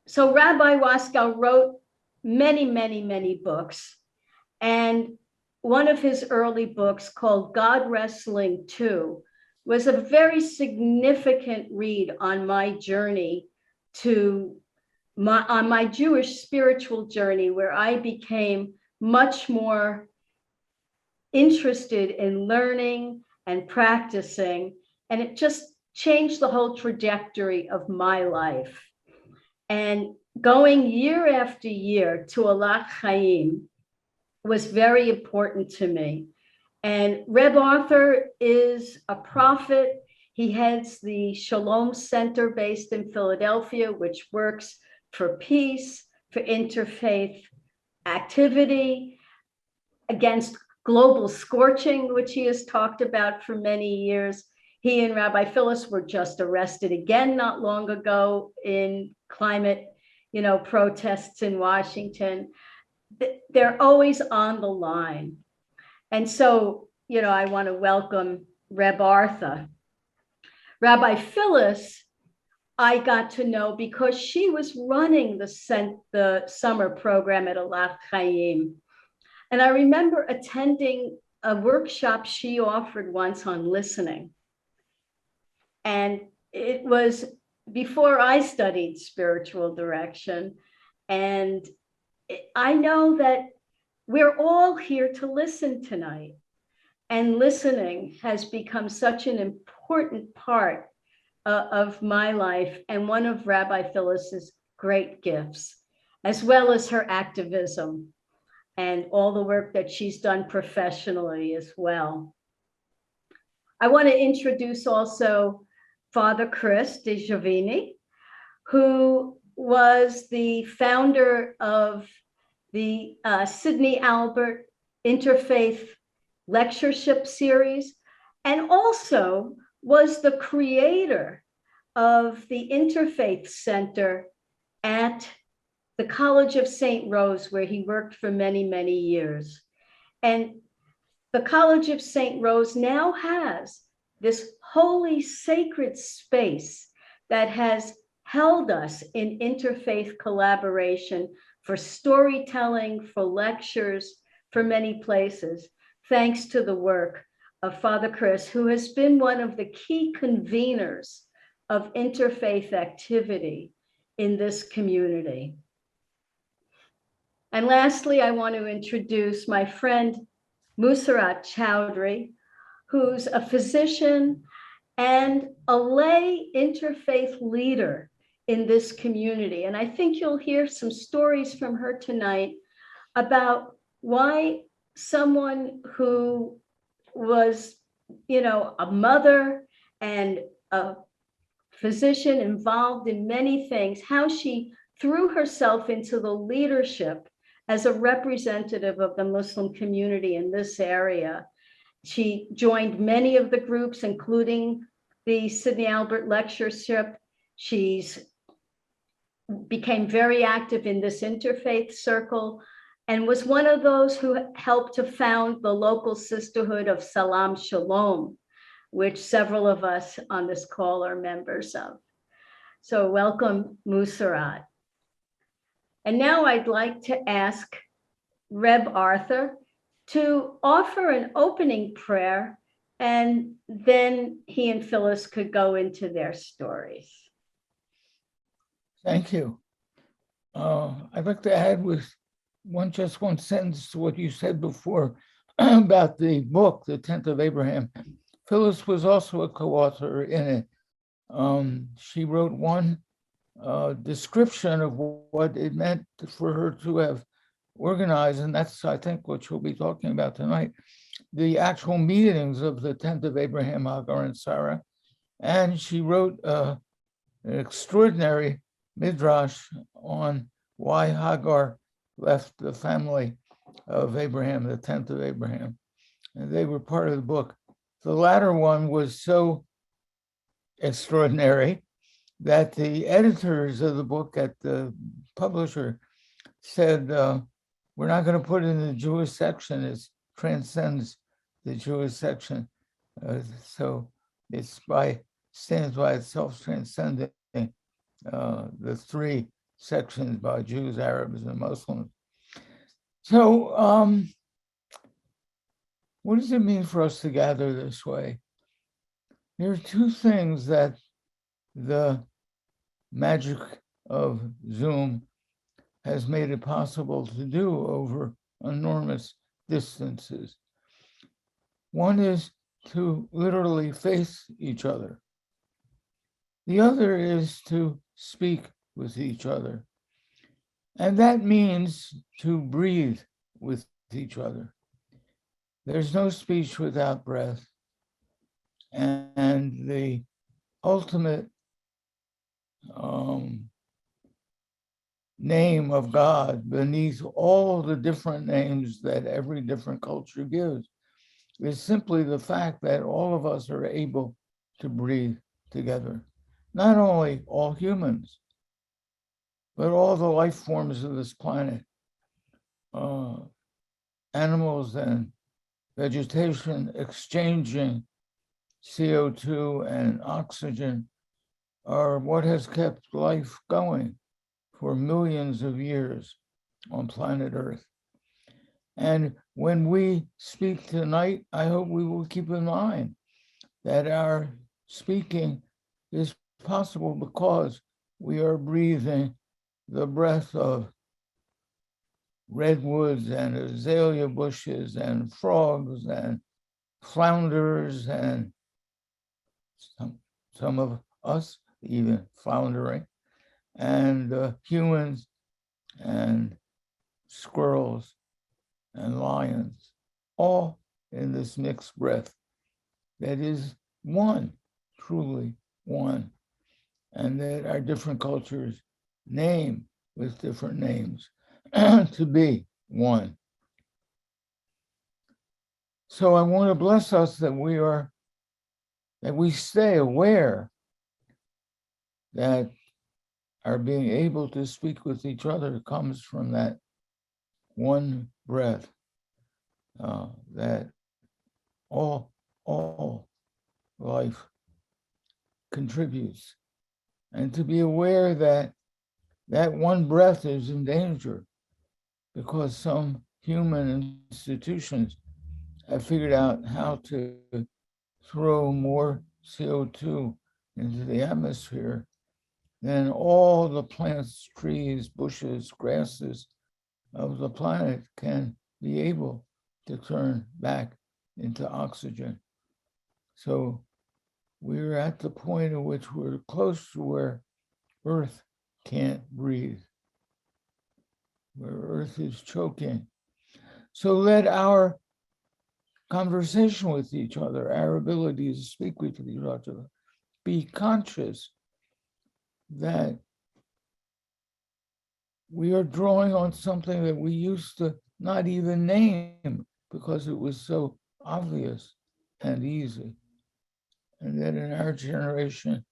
So Rabbi Waskow wrote many, many, many books. And one of his early books called God Wrestling 2 was a very significant read on my journey on my Jewish spiritual journey, where I became much more interested in learning and practicing. And it just changed the whole trajectory of my life. And going year after year to Alat Chaim was very important to me. And Reb Arthur is a prophet. He heads the Shalom Center based in Philadelphia, which works for peace, for interfaith activity, against global scorching, which he has talked about for many years. He and Rabbi Phyllis were just arrested again not long ago in climate, protests in Washington. They're always on the line. And so, I want to welcome Reb Arthur. Rabbi Phyllis, I got to know because she was running the summer program at Alat Chaim. And I remember attending a workshop she offered once on listening. And it was before I studied spiritual direction. And I know that we're all here to listen tonight. And listening has become such an important part of my life and one of Rabbi Phyllis's great gifts, as well as her activism and all the work that she's done professionally as well. I want to introduce also Father Chris DeGiovini, who was the founder of the Sidney Albert Interfaith Lectureship Series, and also was the creator of the Interfaith Center at the College of St. Rose, where he worked for many, many years. And the College of St. Rose now has this holy, sacred space that has held us in interfaith collaboration for storytelling, for lectures, for many places, thanks to the work of Father Chris, who has been one of the key conveners of interfaith activity in this community. And lastly, I want to introduce my friend Musarat Chowdhury, who's a physician and a lay interfaith leader in this community. And I think you'll hear some stories from her tonight about why someone who was, a mother and a physician involved in many things, how she threw herself into the leadership as a representative of the Muslim community in this area. She joined many of the groups, including the Sidney Albert Lectureship. She's became very active in this interfaith circle and was one of those who helped to found the local sisterhood of Salam Shalom, which several of us on this call are members of. So welcome, Musarat. And now I'd like to ask Reb Arthur to offer an opening prayer, and then he and Phyllis could go into their stories. Thank you. I'd like to add with just one sentence to what you said before about the book, The Tent of Abraham. Phyllis was also a co-author in it. She wrote one description of what it meant for her to have organized, and that's, I think, what she'll be talking about tonight, the actual meetings of the Tent of Abraham, Hagar, and Sarah. And she wrote an extraordinary midrash on why Hagar left the family of Abraham, the Tent of Abraham. And they were part of the book. The latter one was so extraordinary that the editors of the book at the publisher said, we're not going to put it in the Jewish section. It transcends the Jewish section. So it stands by itself, transcending the three sections by Jews, Arabs, and Muslims. So what does it mean for us to gather this way? There are two things that the magic of Zoom has made it possible to do over enormous distances. One is to literally face each other. The other is to speak with each other. And that means to breathe with each other. There's no speech without breath. And the ultimate name of God beneath all the different names that every different culture gives is simply the fact that all of us are able to breathe together. Not only all humans, but all the life forms of this planet, animals and vegetation exchanging CO2 and oxygen are what has kept life going for millions of years on planet Earth. And when we speak tonight, I hope we will keep in mind that our speaking is possible because we are breathing the breath of redwoods and azalea bushes and frogs and flounders and some of us even floundering, and humans and squirrels and lions, all in this mixed breath that is one, truly one, and that our different cultures name with different names to be one. So I want to bless us that we stay aware that our being able to speak with each other comes from that one breath, that all life contributes, and to be aware that that one breath is in danger because some human institutions have figured out how to throw more CO2 into the atmosphere than all the plants, trees, bushes, grasses of the planet can be able to turn back into oxygen. So we're at the point at which we're close to where Earth can't breathe, where Earth is choking. So let our conversation with each other, our ability to speak with each other, be conscious that we are drawing on something that we used to not even name because it was so obvious and easy. And that in our generation,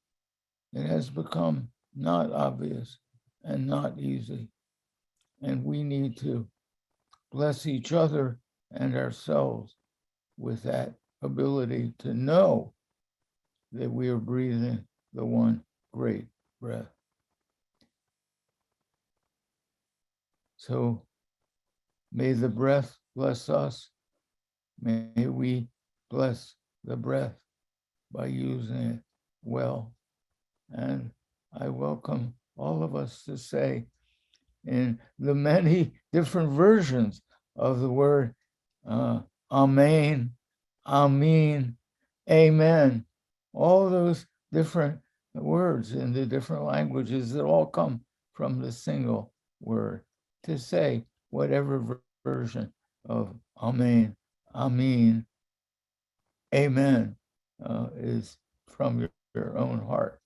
it has become not obvious and not easy. And we need to bless each other and ourselves with that ability to know that we are breathing the one great breath. So may the breath bless us. May we bless the breath by using it well. And I welcome all of us to say, in the many different versions of the word Amen, Amen, Amen, all those different words in the different languages that all come from the single word, to say whatever version of Amen, Amen, Amen is from your own heart.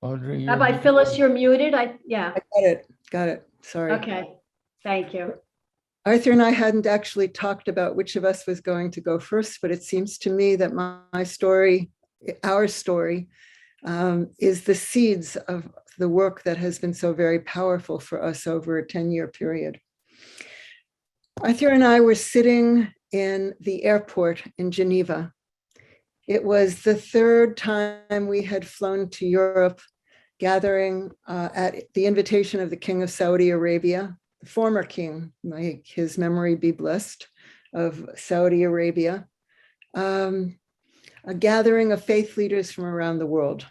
Audrey, you're Rabbi Phyllis, you're muted. Yeah. I got it. Got it. Sorry. Okay. Thank you. Arthur and I hadn't actually talked about which of us was going to go first, but it seems to me that my story, our story, is the seeds of the work that has been so very powerful for us over a 10-year period. Arthur and I were sitting in the airport in Geneva. It was the third time we had flown to Europe, gathering at the invitation of the King of Saudi Arabia, the former king, may his memory be blessed, of Saudi Arabia, a gathering of faith leaders from around the world.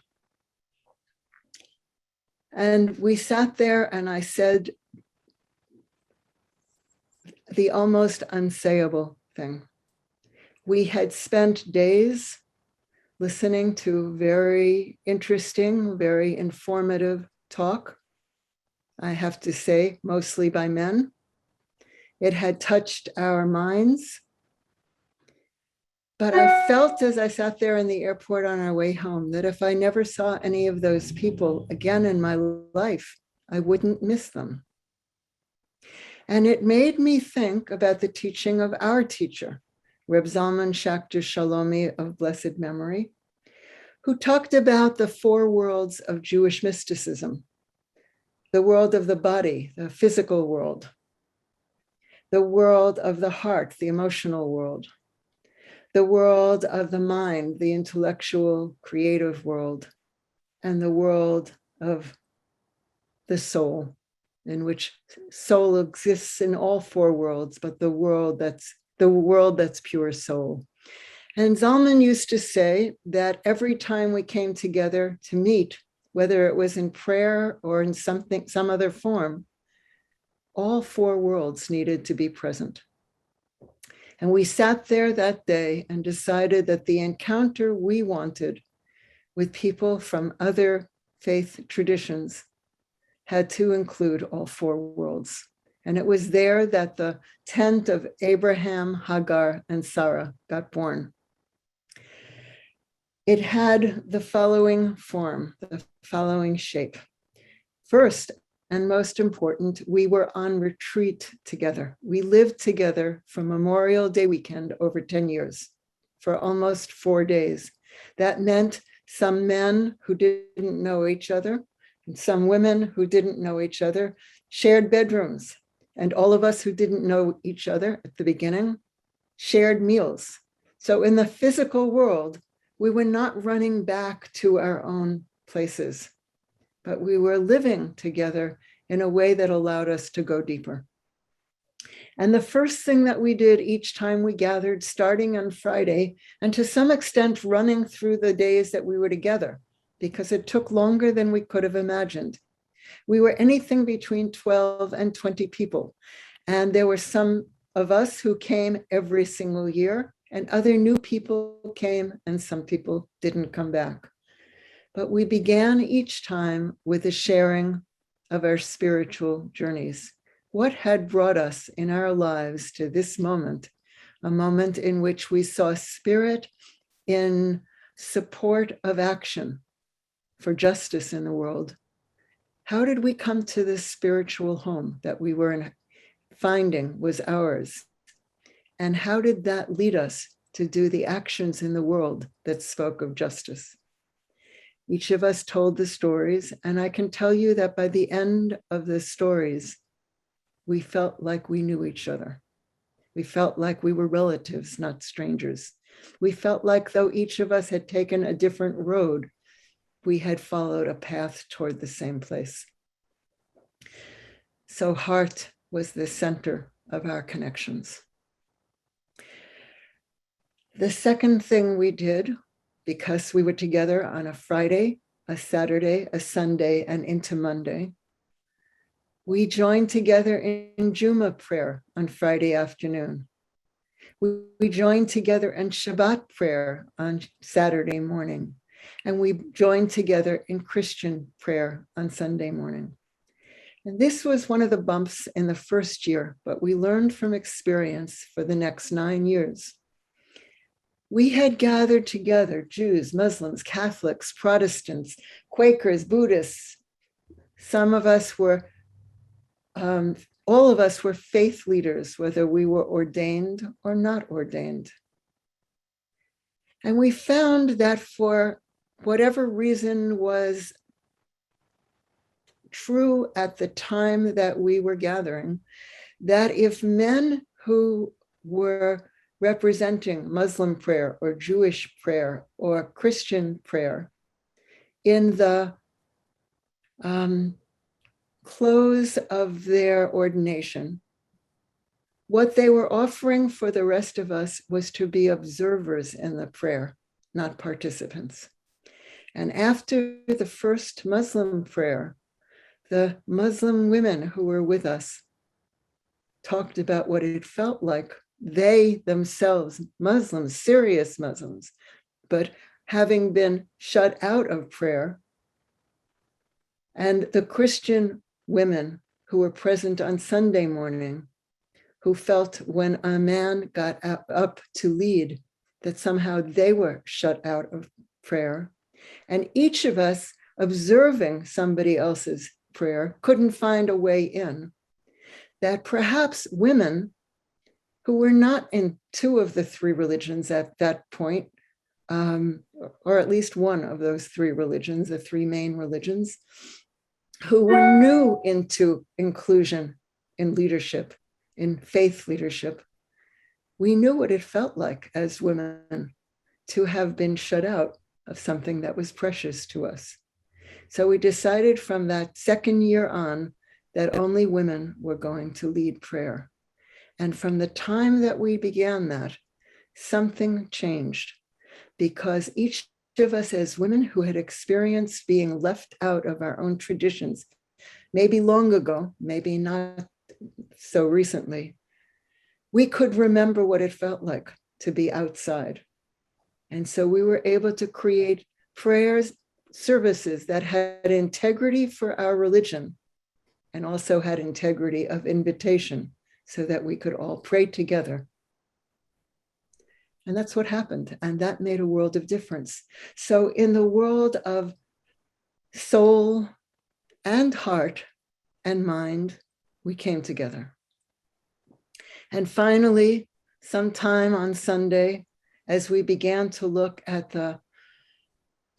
And we sat there and I said the almost unsayable thing. We had spent days listening to very interesting, very informative talk, I have to say, mostly by men. It had touched our minds. But I felt as I sat there in the airport on our way home that if I never saw any of those people again in my life, I wouldn't miss them. And it made me think about the teaching of our teacher, Reb Zalman Schachter Shalomi of blessed memory, who talked about the four worlds of Jewish mysticism: the world of the body, the physical world, the world of the heart, the emotional world, the world of the mind, the intellectual, creative world, and the world of the soul, in which soul exists in all four worlds, but the world that's pure soul. And Zalman used to say that every time we came together to meet, whether it was in prayer or in some other form, all four worlds needed to be present. And we sat there that day and decided that the encounter we wanted with people from other faith traditions had to include all four worlds. And it was there that the tent of Abraham, Hagar, and Sarah got born. It had the following form, the following shape. First, and most important, we were on retreat together. We lived together for Memorial Day weekend over 10 years, for almost 4 days. That meant some men who didn't know each other and some women who didn't know each other shared bedrooms. And all of us who didn't know each other at the beginning shared meals. So in the physical world, we were not running back to our own places, but we were living together in a way that allowed us to go deeper. And the first thing that we did each time we gathered, starting on Friday, and to some extent running through the days that we were together, because it took longer than we could have imagined. We were anything between 12 and 20 people. And there were some of us who came every single year, and other new people came, and some people didn't come back. But we began each time with a sharing of our spiritual journeys. What had brought us in our lives to this moment, a moment in which we saw spirit in support of action for justice in the world? How did we come to this spiritual home that we were finding was ours? And how did that lead us to do the actions in the world that spoke of justice? Each of us told the stories, and I can tell you that by the end of the stories, we felt like we knew each other. We felt like we were relatives, not strangers. We felt like though each of us had taken a different road, we had followed a path toward the same place. So heart was the center of our connections. The second thing we did, because we were together on a Friday, a Saturday, a Sunday, and into Monday, we joined together in Juma prayer on Friday afternoon. We joined together in Shabbat prayer on Saturday morning. And we joined together in Christian prayer on Sunday morning. And this was one of the bumps in the first year, but we learned from experience for the next 9 years. We had gathered together Jews, Muslims, Catholics, Protestants, Quakers, Buddhists. Some of us were all of us were faith leaders, whether we were ordained or not ordained. And we found that for whatever reason was true at the time that we were gathering, that if men who were representing Muslim prayer or Jewish prayer or Christian prayer in the close of their ordination, what they were offering for the rest of us was to be observers in the prayer, not participants. And after the first Muslim prayer, the Muslim women who were with us talked about what it felt like. They themselves, Muslims, serious Muslims, but having been shut out of prayer, and the Christian women who were present on Sunday morning, who felt when a man got up to lead, that somehow they were shut out of prayer. And each of us observing somebody else's prayer couldn't find a way in. That perhaps women who were not in two of the three religions at that point, or at least one of those three religions, the three main religions, who were new into inclusion in leadership, in faith leadership, we knew what it felt like as women to have been shut out of something that was precious to us. So we decided from that second year on that only women were going to lead prayer. And from the time that we began that, something changed, because each of us as women who had experienced being left out of our own traditions, maybe long ago, maybe not so recently, we could remember what it felt like to be outside. And so we were able to create prayers, services that had integrity for our religion and also had integrity of invitation so that we could all pray together. And that's what happened. And that made a world of difference. So in the world of soul and heart and mind, we came together. And finally, sometime on Sunday, as we began to look at the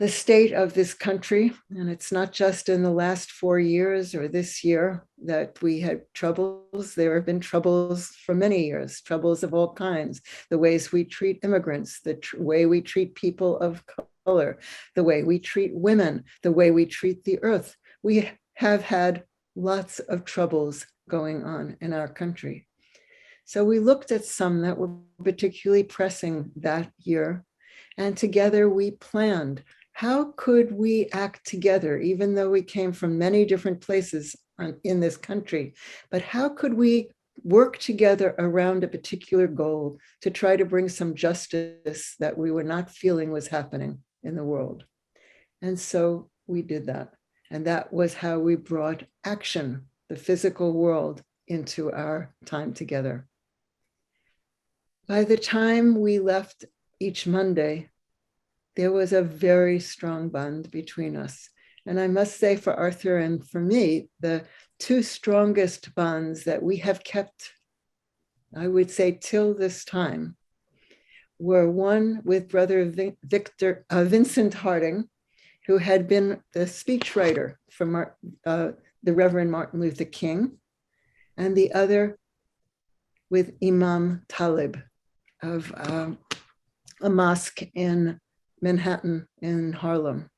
state of this country, and it's not just in the last 4 years or this year that we had troubles. There have been troubles for many years, troubles of all kinds, the ways we treat immigrants, the way we treat people of color, the way we treat women, the way we treat the earth. We have had lots of troubles going on in our country. So we looked at some that were particularly pressing that year, and together we planned, how could we act together, even though we came from many different places in this country, but how could we work together around a particular goal to try to bring some justice that we were not feeling was happening in the world? And so we did that. And that was how we brought action, the physical world, into our time together. By the time we left each Monday, there was a very strong bond between us. And I must say, for Arthur and for me, the two strongest bonds that we have kept, I would say, till this time, were one with Brother Vincent Harding, who had been the speechwriter for the Reverend Martin Luther King, and the other with Imam Talib of a mosque in Manhattan in Harlem.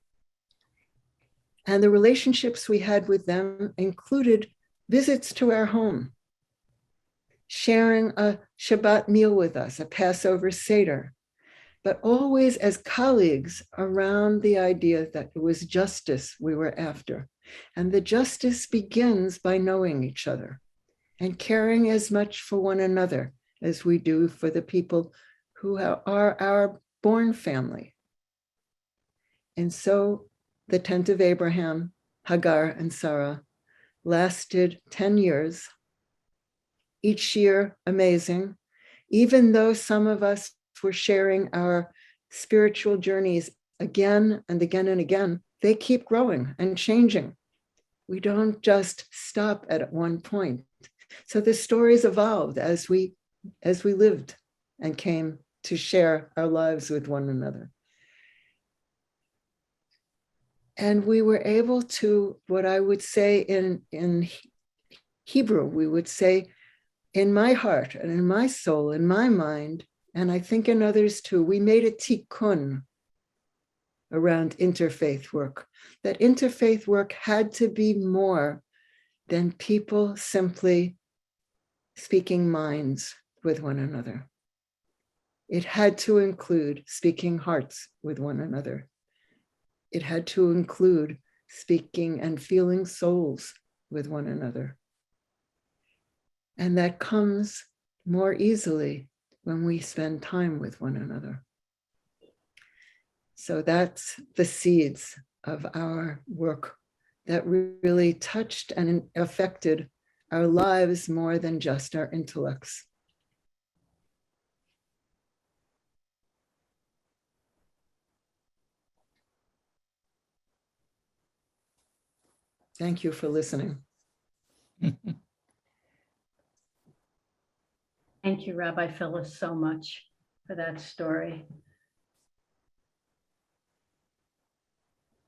And the relationships we had with them included visits to our home, sharing a Shabbat meal with us, a Passover Seder, but always as colleagues around the idea that it was justice we were after. And the justice begins by knowing each other and caring as much for one another as we do for the people who are our born family. And so the tent of Abraham, Hagar, and Sarah lasted 10 years, each year amazing, even though some of us were sharing our spiritual journeys again and again and again, they keep growing and changing. We don't just stop at one point. So the stories evolved as we lived and came to share our lives with one another. And we were able to, what I would say in Hebrew, we would say, in my heart and in my soul, in my mind, and I think in others too, we made a tikkun around interfaith work. That interfaith work had to be more than people simply speaking minds with one another. It had to include speaking hearts with one another. It had to include speaking and feeling souls with one another. And that comes more easily when we spend time with one another. So that's the seeds of our work that really touched and affected our lives more than just our intellects. Thank you for listening. Thank you, Rabbi Phyllis, so much for that story.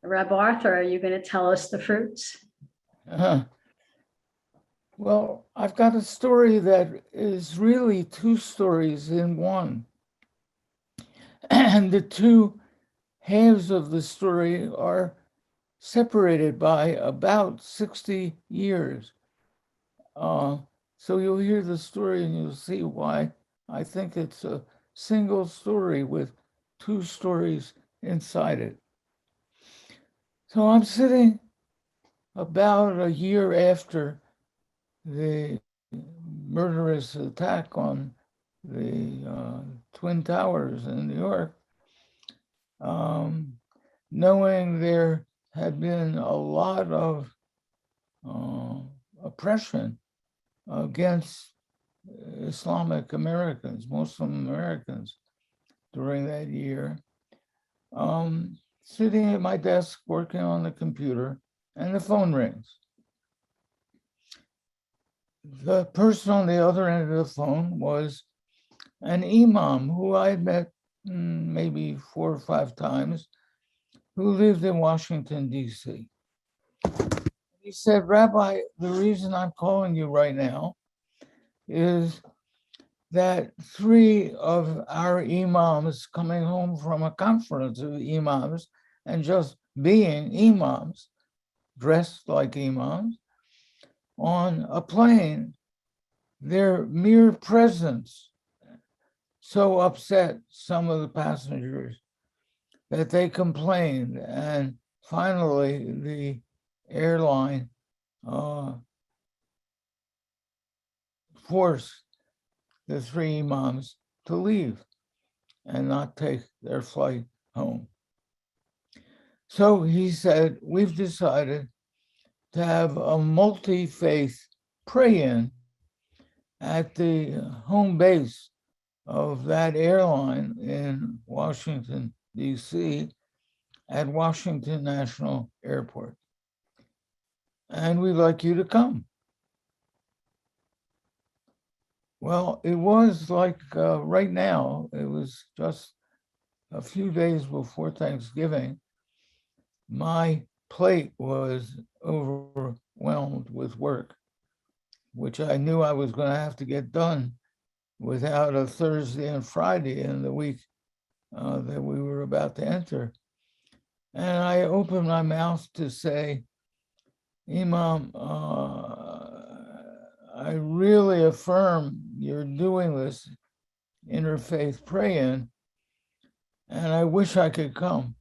Rabbi Arthur, are you going to tell us the fruits? Well, I've got a story that is really two stories in one. And the two halves of the story are separated by about 60 years. So you'll hear the story and you'll see why I think it's a single story with two stories inside it. So I'm sitting about a year after the murderous attack on the Twin Towers in New York, knowing there had been a lot of oppression against Islamic Americans, Muslim Americans during that year. Sitting at my desk working on the computer, and the phone rings. The person on the other end of the phone was an imam who I had met maybe 4 or 5 times, who lived in Washington, D.C. He said, Rabbi, the reason I'm calling you right now is that 3 of our imams coming home from a conference of imams and just being imams, dressed like imams, on a plane, their mere presence so upset some of the passengers that they complained, and finally the airline forced the 3 imams to leave and not take their flight home. So he said, we've decided to have a multi-faith pray-in at the home base of that airline in Washington, D.C., at Washington National Airport. And we'd like you to come. Well, it was like right now, it was just a few days before Thanksgiving. My plate was overwhelmed with work, which I knew I was going to have to get done without a Thursday and Friday in the week that we were about to enter. And I opened my mouth to say, Imam, I really affirm you're doing this interfaith praying, and I wish I could come,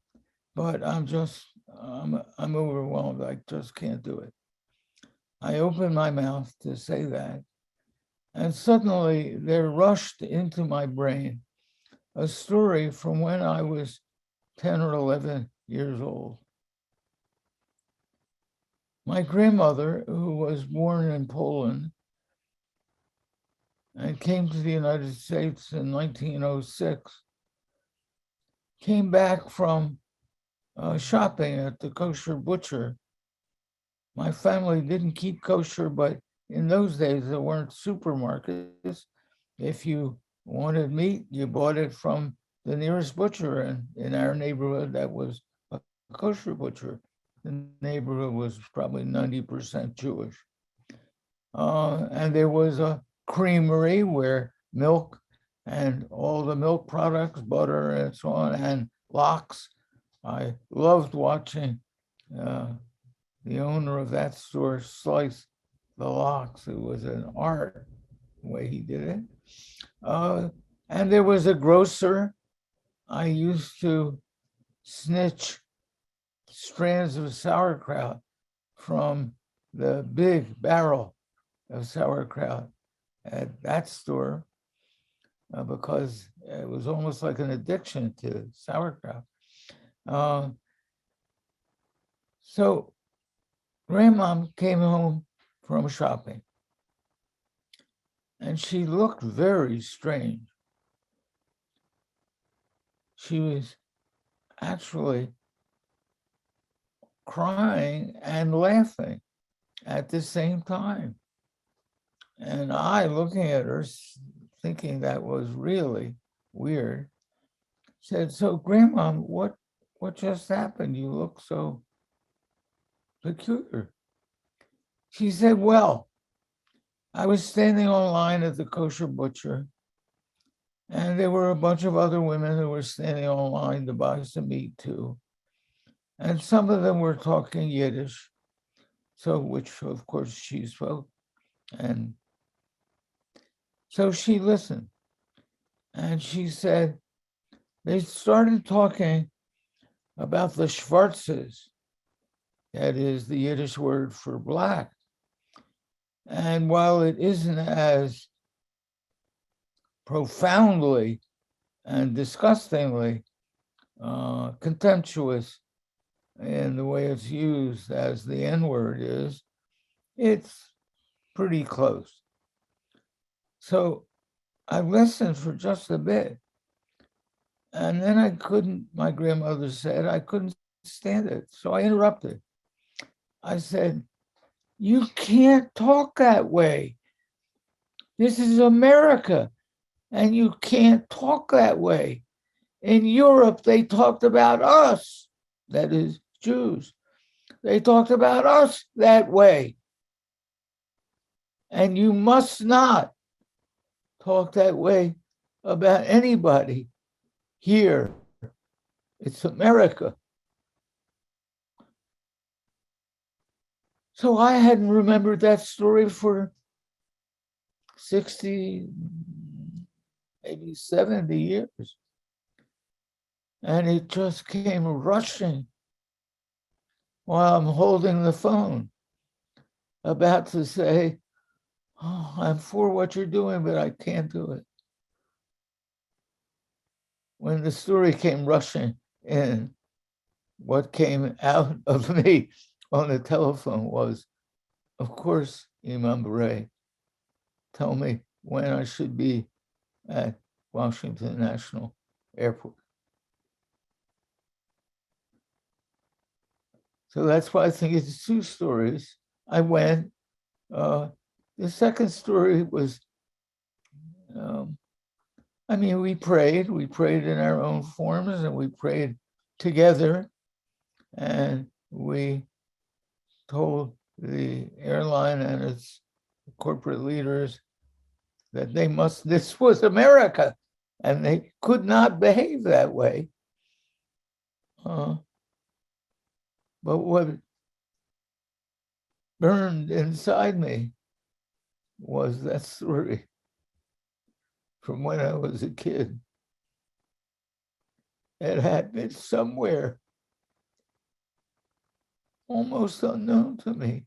but I'm overwhelmed. I just can't do it. I opened my mouth to say that, and suddenly there rushed into my brain a story from when I was 10 or 11 years old. My grandmother, who was born in Poland and came to the United States in 1906, came back from shopping at the kosher butcher. My family didn't keep kosher, but in those days, there weren't supermarkets. If you wanted meat, you bought it from the nearest butcher. And in our neighborhood, that was a kosher butcher. The neighborhood was probably 90% Jewish. And there was a creamery where milk and all the milk products, butter and so on, and lox. I loved watching the owner of that store slice the lox. It was an art the way he did it. And there was a grocer. I used to snitch strands of sauerkraut from the big barrel of sauerkraut at that store because it was almost like an addiction to sauerkraut. So Grandmom came home from shopping and she looked very strange. She was actually crying and laughing at the same time. And I, looking at her, thinking that was really weird, said, "So, Grandmom, what just happened? You look so peculiar." She said, "Well, I was standing online at the kosher butcher, and there were a bunch of other women who were standing online to buy some meat too. And some of them were talking Yiddish, so which of course she spoke. And so she listened. And she said, they started talking about the Schwarzes, that is the Yiddish word for black. And while it isn't as profoundly and disgustingly contemptuous in the way it's used as the N-word is, it's pretty close. So I listened for just a bit. And then I couldn't, my grandmother said, I couldn't stand it. So I interrupted. I said, "You can't talk that way. This is America, and you can't talk that way. In Europe, they talked about us, that is, Jews. They talked about us that way. And you must not talk that way about anybody here. It's America." So I hadn't remembered that story for 60, maybe 70 years. And it just came rushing while I'm holding the phone, about to say, "Oh, I'm for what you're doing, but I can't do it." When the story came rushing in, what came out of me on the telephone was, "Of course, Imam Beret, tell me when I should be at Washington National Airport." So that's why I think it's two stories. I went. The second story was, we prayed in our own forms, and we prayed together, and we told the airline and its corporate leaders that this was America, and they could not behave that way. But what burned inside me was that story from when I was a kid. It had been somewhere almost unknown to me.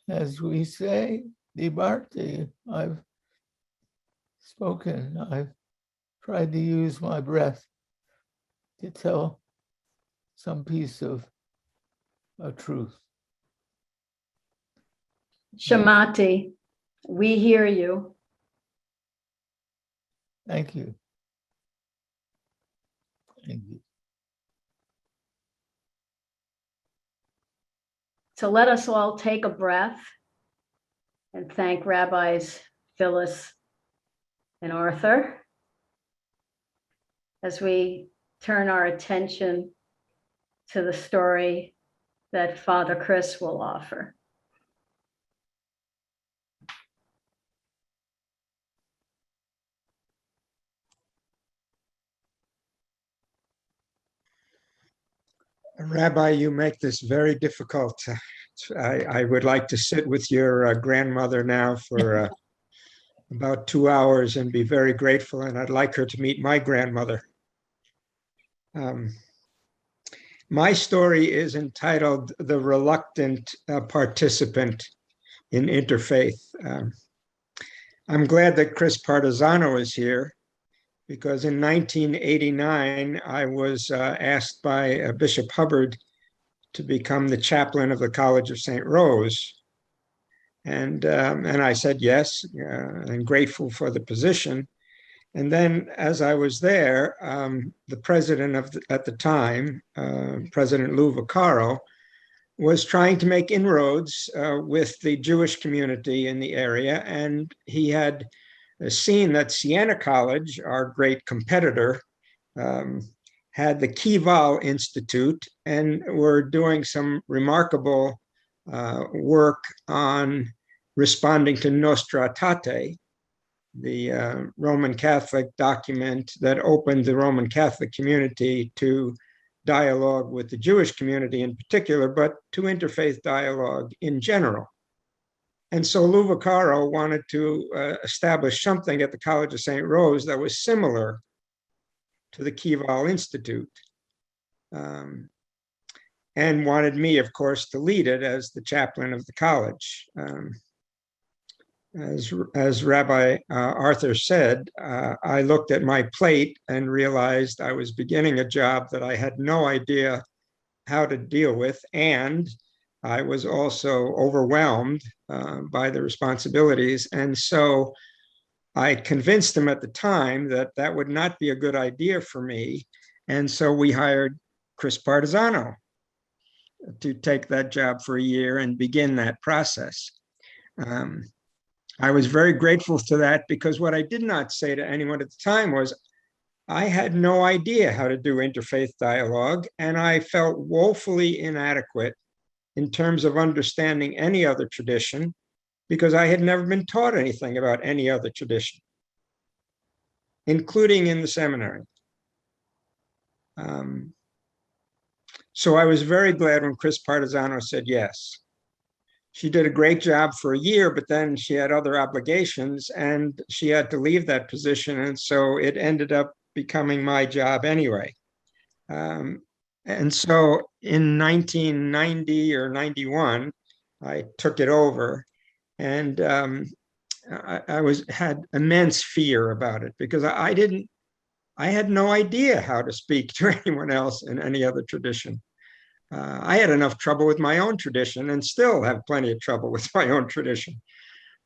As we say, dibarti, I've spoken, I've tried to use my breath to tell some piece of a truth. Shamati, we hear you. Thank you. Thank you. So let us all take a breath and thank Rabbis Phyllis and Arthur as we turn our attention to the story that Father Chris will offer. Rabbi, you make this very difficult. I would like to sit with your grandmother now for about 2 hours and be very grateful, and I'd like her to meet my grandmother. My story is entitled The Reluctant Participant in Interfaith. I'm glad that Chris Partizano is here, because in 1989, I was asked by Bishop Hubbard to become the chaplain of the College of St. Rose. And I said yes, and grateful for the position. And then as I was there, the president at the time, President Lou Vaccaro, was trying to make inroads with the Jewish community in the area. And he had seen that Siena College, our great competitor, had the Kival Institute and were doing some remarkable work on responding to Nostra Aetate, the Roman Catholic document that opened the Roman Catholic community to dialogue with the Jewish community in particular, but to interfaith dialogue in general. And so Lou Vaccaro wanted to establish something at the College of St. Rose that was similar to the Kival Institute, and wanted me, of course, to lead it as the chaplain of the college. As Rabbi Arthur said, I looked at my plate and realized I was beginning a job that I had no idea how to deal with, and I was also overwhelmed by the responsibilities. And so I convinced him at the time that that would not be a good idea for me. And so we hired Chris Partizano to take that job for a year and begin that process. I was very grateful to that, because what I did not say to anyone at the time was I had no idea how to do interfaith dialogue, and I felt woefully inadequate in terms of understanding any other tradition, because I had never been taught anything about any other tradition, including in the seminary. So I was very glad when Chris Partizano said yes. She did a great job for a year, but then she had other obligations and she had to leave that position. And so it ended up becoming my job anyway. And so in 1990 or 91, I took it over, and I had immense fear about it, because I had no idea how to speak to anyone else in any other tradition. I had enough trouble with my own tradition and still have plenty of trouble with my own tradition.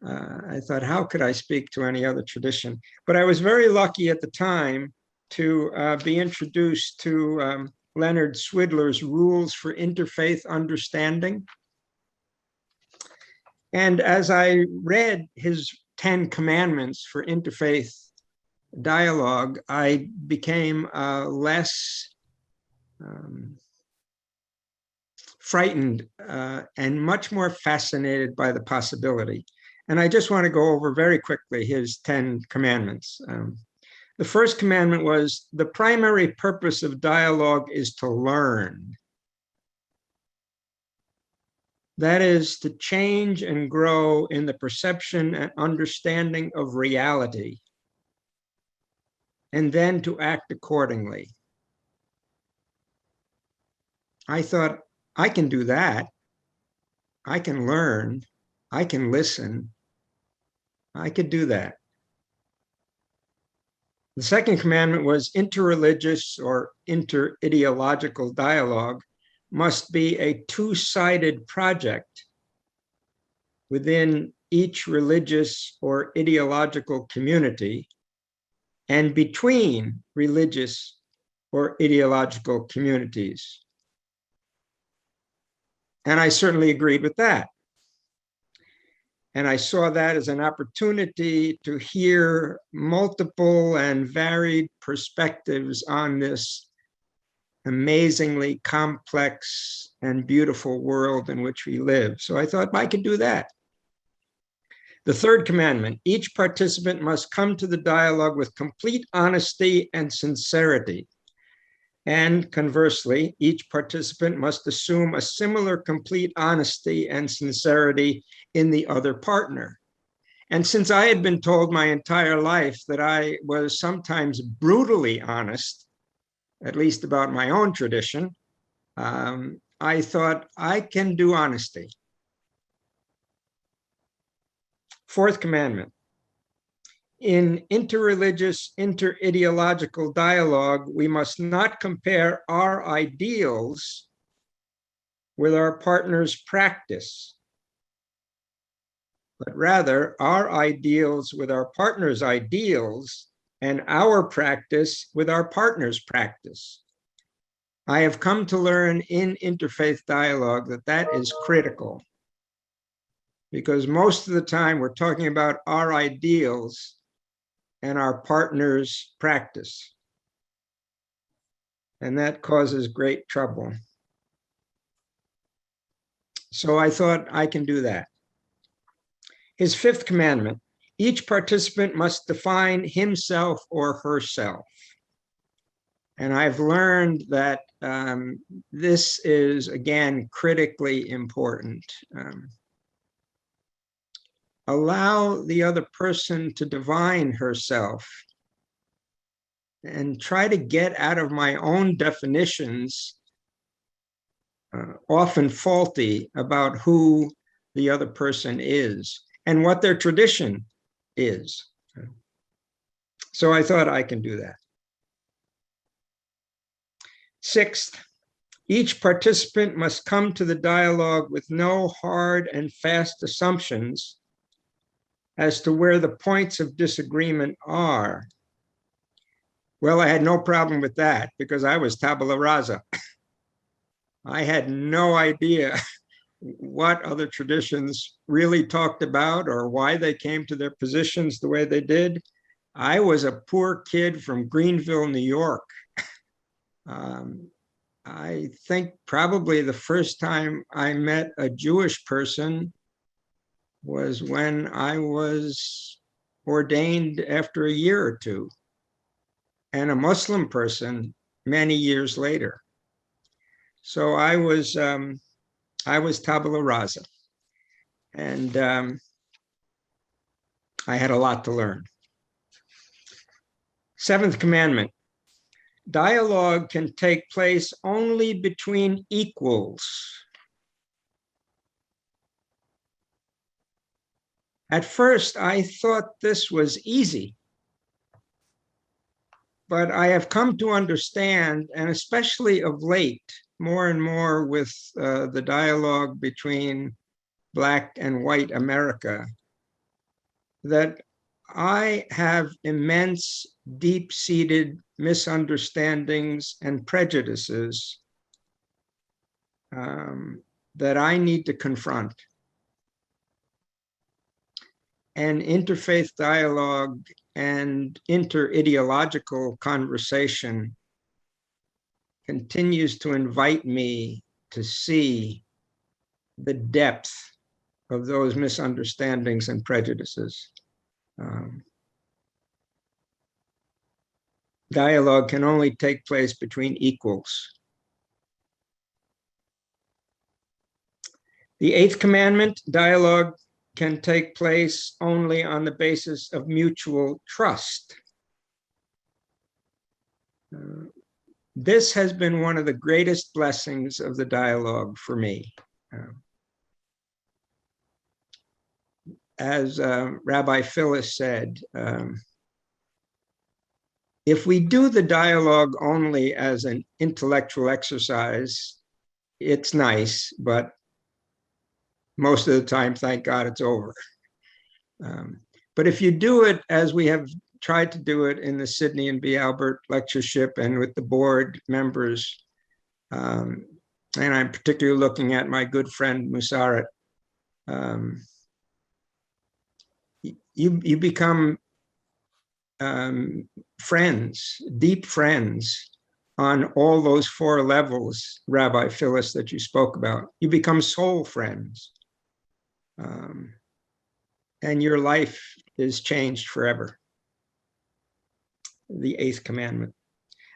I thought, how could I speak to any other tradition? But I was very lucky at the time to be introduced to Leonard Swidler's Rules for Interfaith Understanding. And as I read his 10 commandments for interfaith dialogue, I became less frightened and much more fascinated by the possibility. And I just want to go over very quickly his 10 commandments. The first commandment was, the primary purpose of dialogue is to learn. That is, to change and grow in the perception and understanding of reality, and then to act accordingly. I thought, I can do that. I can learn. I can listen. I could do that. The second commandment was, interreligious or inter-ideological dialogue must be a two-sided project within each religious or ideological community and between religious or ideological communities. And I certainly agreed with that. And I saw that as an opportunity to hear multiple and varied perspectives on this amazingly complex and beautiful world in which we live. So I thought I could do that. The third commandment, each participant must come to the dialogue with complete honesty and sincerity. And conversely, each participant must assume a similar complete honesty and sincerity in the other partner. And since I had been told my entire life that I was sometimes brutally honest, at least about my own tradition, I thought I can do honesty. Fourth commandment. In interreligious, inter-ideological dialogue, we must not compare our ideals with our partner's practice, but rather our ideals with our partner's ideals and our practice with our partner's practice. I have come to learn in interfaith dialogue that that is critical, because most of the time we're talking about our ideals and our partner's practice. And that causes great trouble. So I thought I can do that. His fifth commandment, each participant must define himself or herself. And I've learned that this is, again, critically important. Allow the other person to define herself and try to get out of my own definitions, often faulty, about who the other person is and what their tradition is. So I thought I can do that. Sixth, each participant must come to the dialogue with no hard and fast assumptions as to where the points of disagreement are. Well, I had no problem with that because I was tabula rasa. I had no idea what other traditions really talked about or why they came to their positions the way they did. I was a poor kid from Greenville, New York. I think probably the first time I met a Jewish person was when I was ordained after a year or two, and a Muslim person many years later. So I was tabula rasa, and I had a lot to learn. Seventh commandment, dialogue can take place only between equals. At first, I thought this was easy, but I have come to understand, and especially of late, more and more with the dialogue between Black and white America, that I have immense, deep-seated misunderstandings and prejudices that I need to confront. And interfaith dialogue and inter-ideological conversation continues to invite me to see the depth of those misunderstandings and prejudices. Dialogue can only take place between equals. The eighth commandment, dialogue can take place only on the basis of mutual trust. This has been one of the greatest blessings of the dialogue for me. As Rabbi Phyllis said, if we do the dialogue only as an intellectual exercise, it's nice, but most of the time, thank God, it's over. But if you do it as we have tried to do it in the Sidney and B. Albert lectureship and with the board members, and I'm particularly looking at my good friend Musarat, you become friends, deep friends on all those four levels, Rabbi Phyllis, that you spoke about. You become soul friends. And your life is changed forever. The eighth commandment.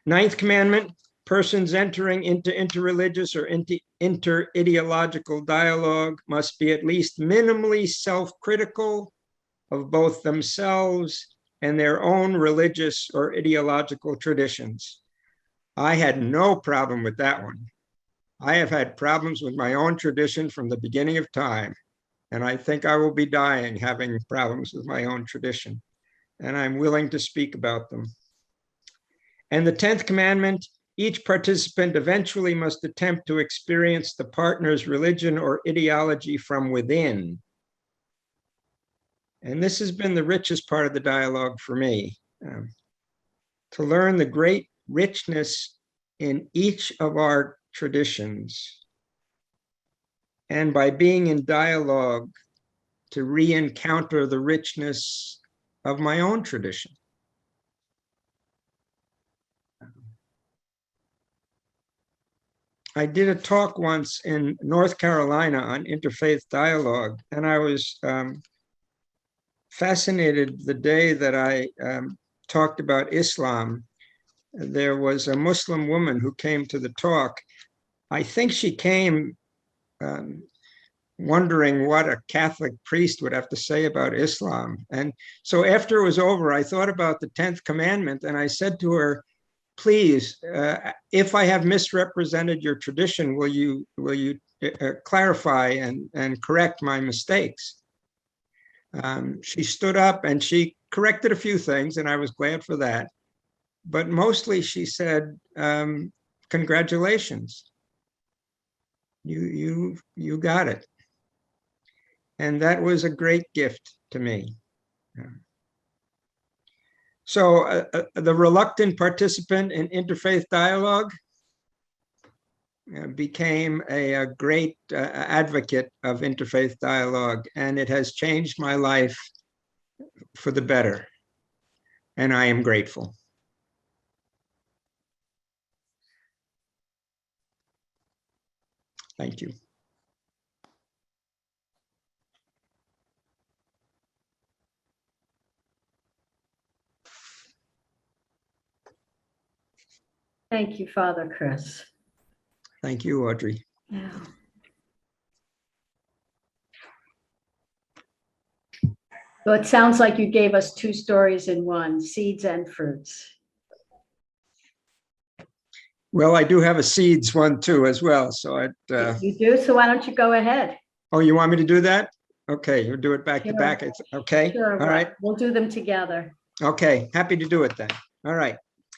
Ninth commandment, persons entering into interreligious or inter-ideological dialogue must be at least minimally self-critical of both themselves and their own religious or ideological traditions. I had no problem with that one. I have had problems with my own tradition from the beginning of time, and I think I will be dying having problems with my own tradition, and I'm willing to speak about them. And the 10th commandment, each participant eventually must attempt to experience the partner's religion or ideology from within. And this has been the richest part of the dialogue for me, to learn the great richness in each of our traditions. And by being in dialogue, to re-encounter the richness of my own tradition. I did a talk once in North Carolina on interfaith dialogue, and I was fascinated the day that I talked about Islam. There was a Muslim woman who came to the talk. I think she came wondering what a Catholic priest would have to say about Islam. And so after it was over, I thought about the 10th commandment, and I said to her, please, if I have misrepresented your tradition, will you clarify and correct my mistakes? She stood up and she corrected a few things, and I was glad for that. But mostly she said, congratulations, you got it. And that was a great gift to me. So the reluctant participant in interfaith dialogue became a great advocate of interfaith dialogue, and it has changed my life for the better, and I am grateful. Thank you. Thank you, Father Chris. Thank you, Audrey. Yeah. So it sounds like you gave us two stories in one, seeds and fruits. Well, I do have a seeds one too as well. So You do? So why don't you go ahead? Oh, you want me to do that? Okay, you'll do it back to Sure. back. Okay. Sure. All right. We'll do them together. Okay, happy to do it then. All right.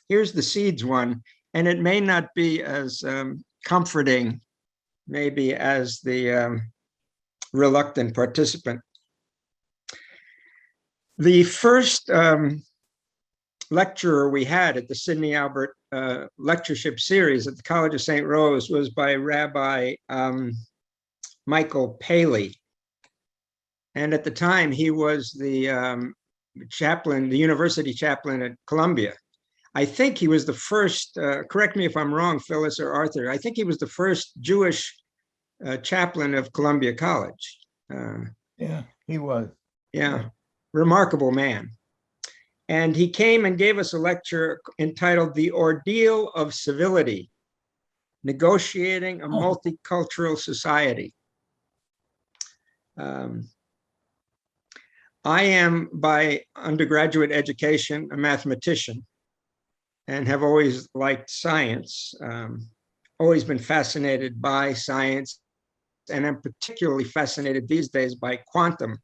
Here's the seeds one, and it may not be as comforting, maybe, as the reluctant participant. The first lecturer we had at the Sidney Albert lectureship series at the College of St. Rose was by Rabbi Michael Paley. And at the time, he was the chaplain, the university chaplain at Columbia. I think he was the first, correct me if I'm wrong, Phyllis or Arthur, I think he was the first Jewish chaplain of Columbia College. Yeah, he was. Yeah, remarkable man. And he came and gave us a lecture entitled The Ordeal of Civility, Negotiating a Multicultural Society. I am, by undergraduate education, a mathematician and have always liked science, always been fascinated by science, and I'm particularly fascinated these days by quantum.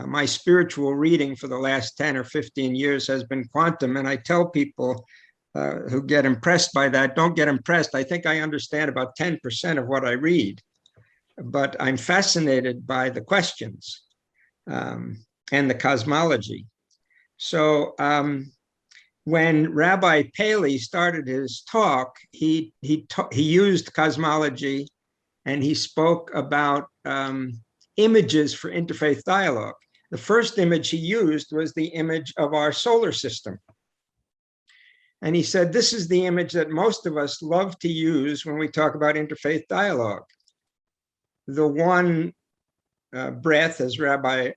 My spiritual reading for the last 10 or 15 years has been quantum, and I tell people who get impressed by that, don't get impressed. I think I understand about 10% of what I read, but I'm fascinated by the questions and the cosmology. So when Rabbi Paley started his talk, he used cosmology, and he spoke about images for interfaith dialogue. The first image he used was the image of our solar system. And he said, this is the image that most of us love to use when we talk about interfaith dialogue. The one breath, as Rabbi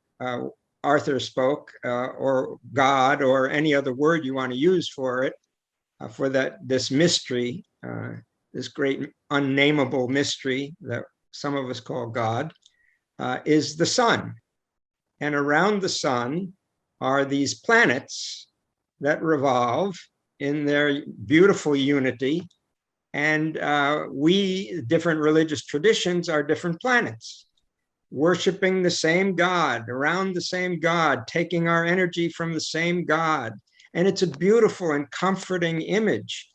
Arthur spoke, or God, or any other word you want to use for it, for this mystery, this great unnameable mystery that some of us call God, is the sun. And around the sun are these planets that revolve in their beautiful unity. And we, different religious traditions, are different planets, worshiping the same God, around the same God, taking our energy from the same God. And it's a beautiful and comforting image.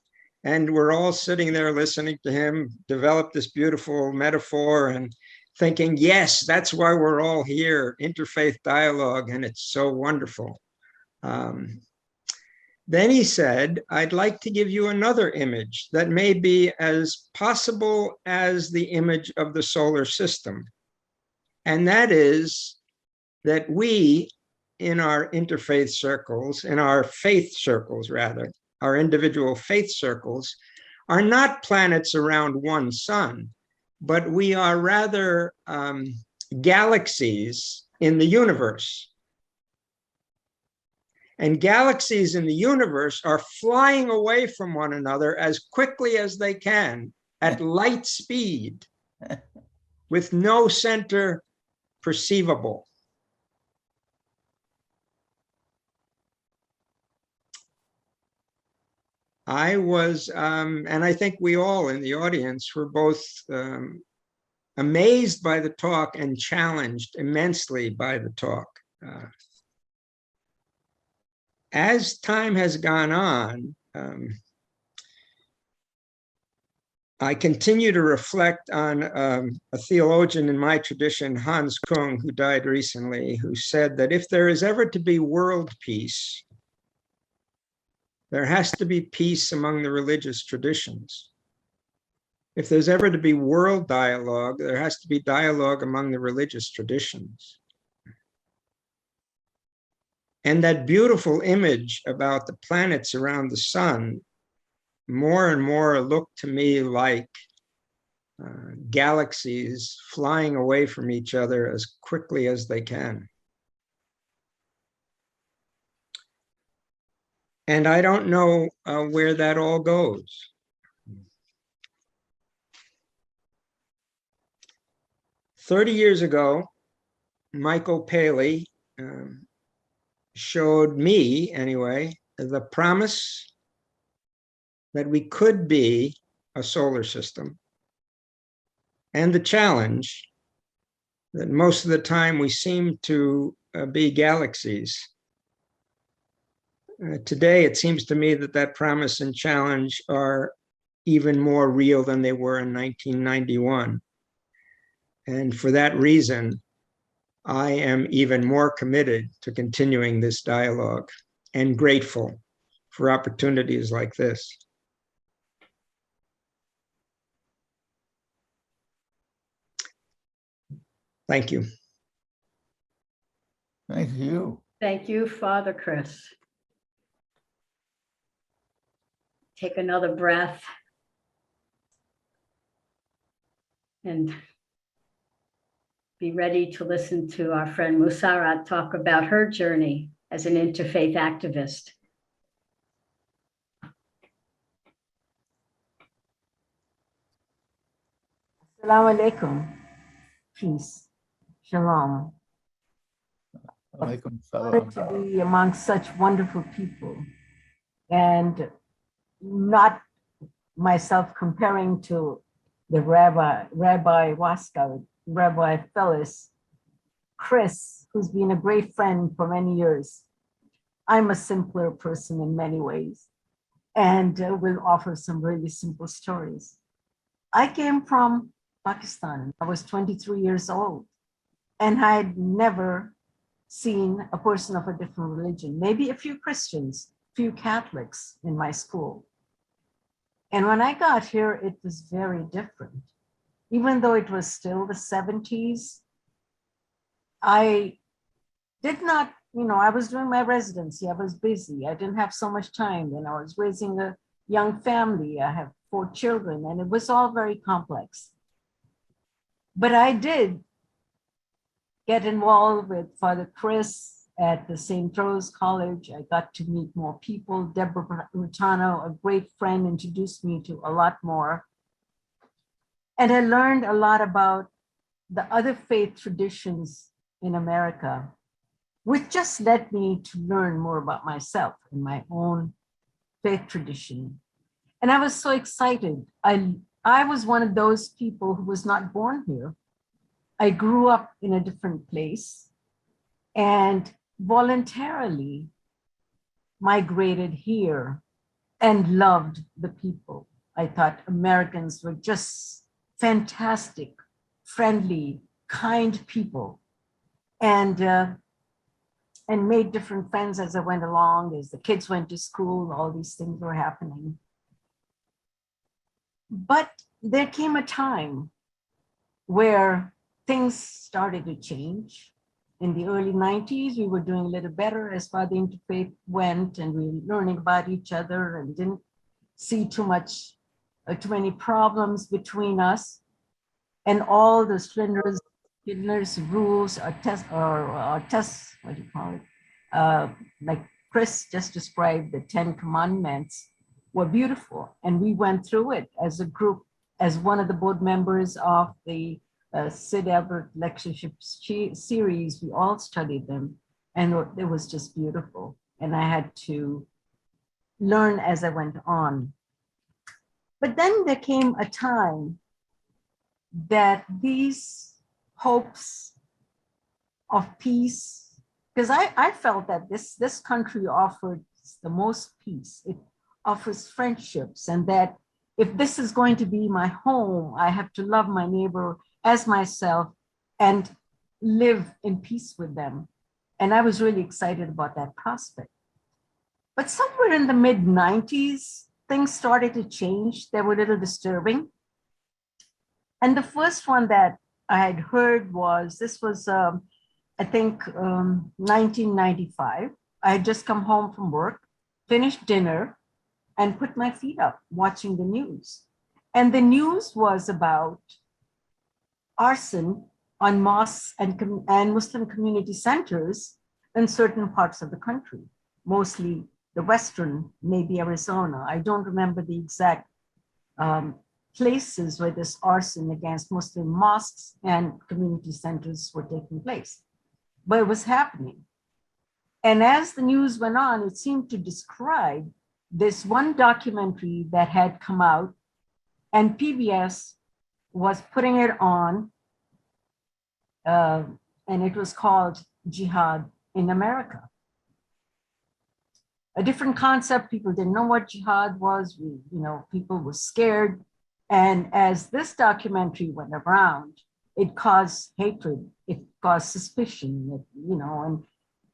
And we're all sitting there listening to him develop this beautiful metaphor and thinking, yes, that's why we're all here, interfaith dialogue, and it's so wonderful. Then he said, I'd like to give you another image that may be as possible as the image of the solar system. And that is that we, in our interfaith circles, in our faith circles rather, our individual faith circles, are not planets around one sun, but we are rather galaxies in the universe. And galaxies in the universe are flying away from one another as quickly as they can at light speed with no center perceivable. I was, and I think we all in the audience were both amazed by the talk and challenged immensely by the talk. As time has gone on, I continue to reflect on a theologian in my tradition, Hans Kung, who died recently, who said that if there is ever to be world peace, there has to be peace among the religious traditions. If there's ever to be world dialogue, there has to be dialogue among the religious traditions. And that beautiful image about the planets around the sun more and more look to me like galaxies flying away from each other as quickly as they can. And I don't know where that all goes. "30 years ago, Michael Paley showed me, anyway, the promise that we could be a solar system, and the challenge that most of the time we seem to be galaxies. Today, it seems to me that that promise and challenge are even more real than they were in 1991. And for that reason, I am even more committed to continuing this dialogue and grateful for opportunities like this. Thank you. Thank you. Thank you, Father Chris. Take another breath. And be ready to listen to our friend Musarat talk about her journey as an interfaith activist. Assalamu alaikum. Peace. Shalom. Alaikum Honored salam. to be among such wonderful people, and not myself comparing to the Rabbi Waska, Rabbi Phyllis, Chris, who's been a great friend for many years. I'm a simpler person in many ways, and will offer some really simple stories. I came from Pakistan. I was 23 years old, and I had never seen a person of a different religion, maybe a few Christians, few Catholics in my school. And when I got here, it was very different. Even though it was still the 70s, I did not, I was doing my residency. I was busy. I didn't have so much time. And I was raising a young family. I have 4 children, and it was all very complex. But I did get involved with Father Chris at the St. Rose College. I got to meet more people. Deborah Rutano, a great friend, introduced me to a lot more. And I learned a lot about the other faith traditions in America, which just led me to learn more about myself and my own faith tradition. And I was so excited. I was one of those people who was not born here. I grew up in a different place and voluntarily migrated here and loved the people. I thought Americans were just fantastic, friendly, kind people, and made different friends as I went along. As the kids went to school, all these things were happening. But there came a time where things started to change. In the early 90s, we were doing a little better as far as the interfaith went, and we were learning about each other and didn't see too many problems between us. And all the Schindler's rules or tests, what do you call it? Like Chris just described, the 10 Commandments were beautiful. And we went through it as a group, as one of the board members of the Sid Albert Lectureship series. We all studied them, and it was just beautiful. And I had to learn as I went on. But then there came a time that these hopes of peace, because I felt that this country offered the most peace. It offers friendships, and that if this is going to be my home, I have to love my neighbor as myself and live in peace with them. And I was really excited about that prospect. But somewhere in the mid-90s, things started to change. They were a little disturbing. And the first one that I had heard was, I think, 1995. I had just come home from work, finished dinner, and put my feet up watching the news. And the news was about arson on mosques and Muslim community centers in certain parts of the country, mostly the Western, maybe Arizona. I don't remember the exact places where this arson against Muslim mosques and community centers were taking place, but it was happening. And as the news went on, it seemed to describe this one documentary that had come out, and PBS was putting it on, and it was called Jihad in America. A different concept. People didn't know what jihad was. People were scared. And as this documentary went around, it caused hatred, it caused suspicion,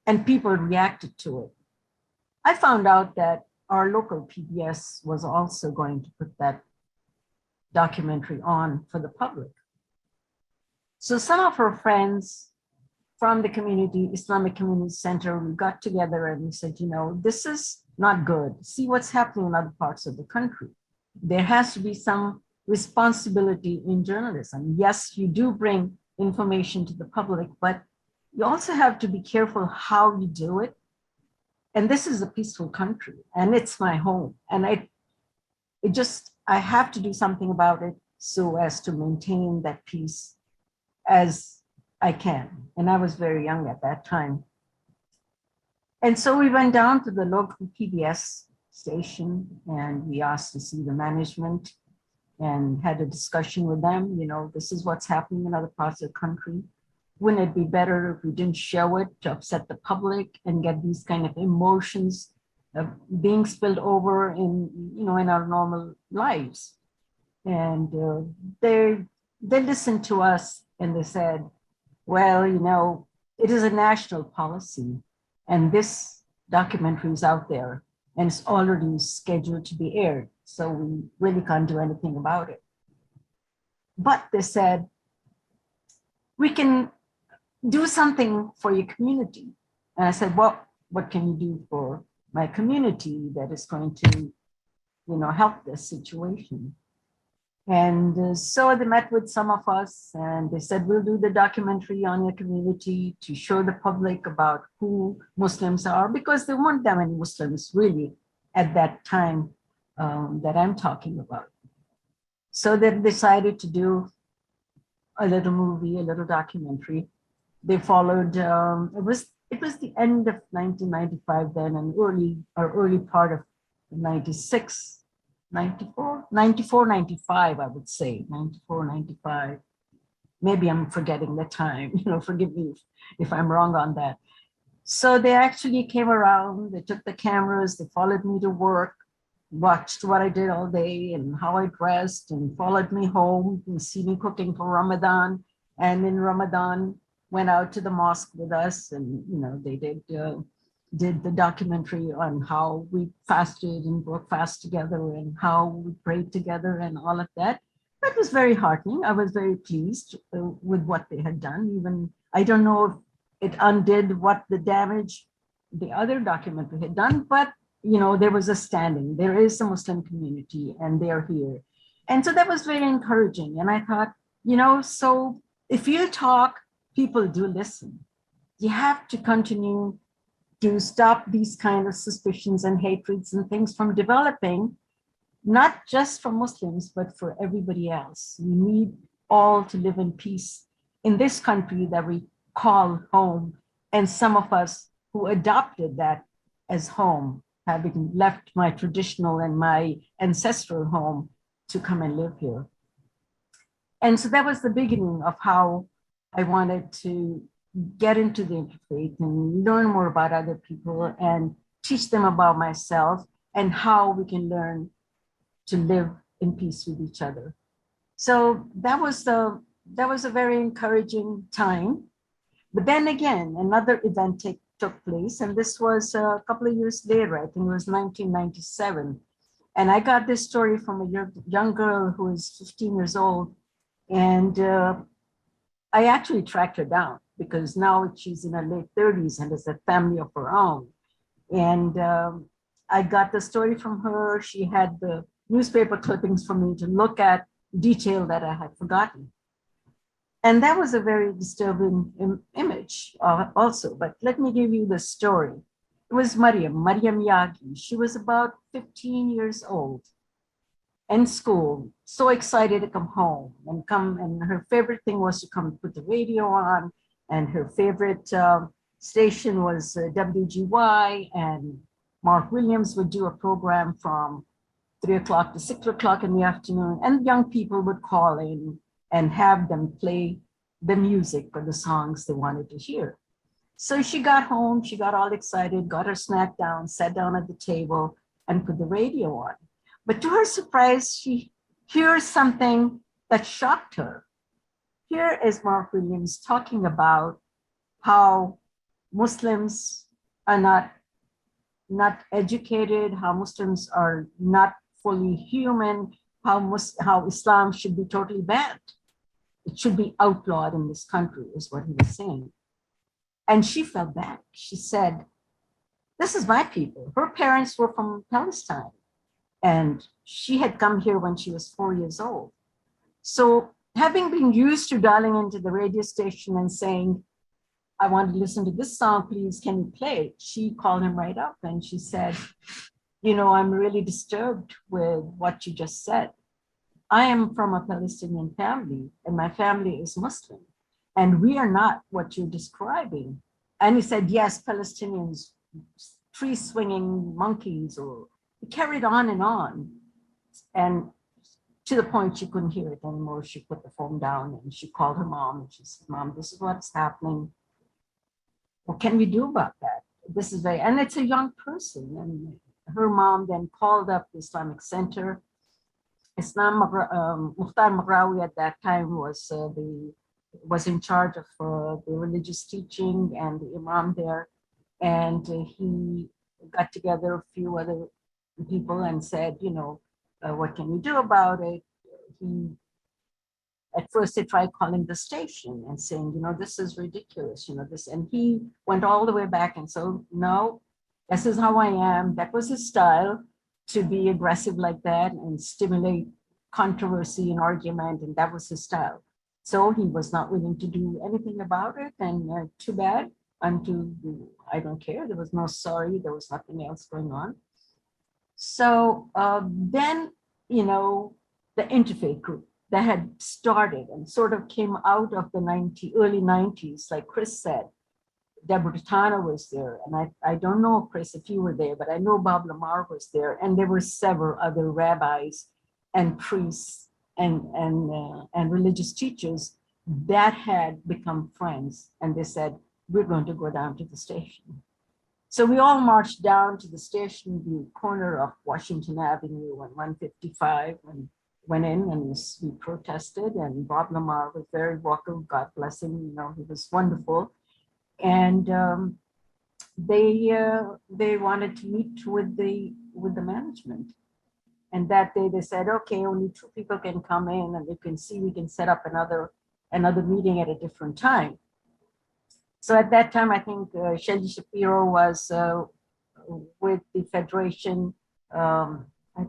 and people reacted to it. I found out that our local PBS was also going to put that documentary on for the public. So some of our friends from the community, Islamic Community Center, we got together and we said, this is not good. See what's happening in other parts of the country. There has to be some responsibility in journalism. Yes, you do bring information to the public, but you also have to be careful how you do it. And this is a peaceful country, and it's my home. And I have to do something about it so as to maintain that peace as I can. And I was very young at that time. And so we went down to the local PBS station and we asked to see the management and had a discussion with them. This is what's happening in other parts of the country. Wouldn't it be better if we didn't show it to upset the public and get these kind of emotions being spilled over in our normal lives? And they listened to us and they said, well, it is a national policy and this documentary is out there and it's already scheduled to be aired. So we really can't do anything about it. But they said, we can do something for your community. And I said, well, what can you do for my community that is going to, help this situation? And so they met with some of us and they said, we'll do the documentary on your community to show the public about who Muslims are, because there weren't that many Muslims really at that time that I'm talking about. So they decided to do a little movie, a little documentary. They followed, it was the end of 1995 then, and early part of 96, 94, 95, I would say, 94, 95. Maybe I'm forgetting the time, forgive me if I'm wrong on that. So they actually came around, they took the cameras, they followed me to work, watched what I did all day and how I dressed, and followed me home and see me cooking for Ramadan. And in Ramadan, went out to the mosque with us, and they did the documentary on how we fasted and broke fast together and how we prayed together and all of that. That was very heartening. I was very pleased with what they had done. Even I don't know if it undid what the damage the other documentary had done, but there was a standing. There is a Muslim community and they're here. And so that was very encouraging. And I thought, so if you talk, people do listen. You have to continue to stop these kind of suspicions and hatreds and things from developing, not just for Muslims, but for everybody else. We need all to live in peace in this country that we call home. And some of us who adopted that as home, having left my traditional and my ancestral home to come and live here. And so that was the beginning of how I wanted to get into the interfaith and learn more about other people and teach them about myself and how we can learn to live in peace with each other. So that was a very encouraging time. But then again, another event took place, and this was a couple of years later. I think it was 1997. And I got this story from a young girl who is 15 years old. And I actually tracked her down because now she's in her late 30s and has a family of her own. And I got the story from her. She had the newspaper clippings for me to look at, detail that I had forgotten. And that was a very disturbing image also, but let me give you the story. It was Mariam Yagi. She was about 15 years old in school, so excited to come home and her favorite thing was to come put the radio on, and her favorite station was WGY, and Mark Williams would do a program from 3 o'clock to 6 o'clock in the afternoon, and young people would call in and have them play the music or the songs they wanted to hear. So she got home, she got all excited, got her snack down, sat down at the table and put the radio on. But to her surprise, she hears something that shocked her. Here is Mark Williams talking about how Muslims are not educated, how Muslims are not fully human, how Islam should be totally banned. It should be outlawed in this country, is what he was saying. And she felt bad. She said, this is my people. Her parents were from Palestine, and she had come here when she was 4 years old. So having been used to dialing into the radio station and saying, I want to listen to this song, please, can you play it? She called him right up and she said, I'm really disturbed with what you just said. I am from a Palestinian family and my family is Muslim, and we are not what you're describing. And he said, yes, Palestinians, tree swinging monkeys, or he carried on. And to the point she couldn't hear it anymore. She put the phone down and she called her mom and she said, Mom, this is what's happening. What can we do about that? This is and it's a young person. And her mom then called up the Islamic Center. Mukhtar Maghrawi at that time was in charge of the religious teaching and the imam there. And he got together a few other people and said, what can we do about it? At first they tried calling the station and saying, this is ridiculous, this, and he went all the way back and said, no, this is how I am. That was his style, to be aggressive like that and stimulate controversy and argument, and that was his style. So he was not willing to do anything about it, and too bad. I don't care. There was no sorry. There was nothing else going on. So then, the interfaith group that had started and sort of came out of the early 90s, like Chris said. Deborah Tana was there, and I don't know, Chris, if you were there, but I know Bob Lamar was there, and there were several other rabbis and priests and religious teachers that had become friends, and they said, we're going to go down to the station. So we all marched down to the station, the corner of Washington Avenue and 155, and went in and we protested, and Bob Lamar was very welcome. God bless him, he was wonderful. And they wanted to meet with the management. And that day they said, okay, only 2 people can come in, and we can set up another meeting at a different time. So at that time, I think Shelly Shapiro was with the Federation. I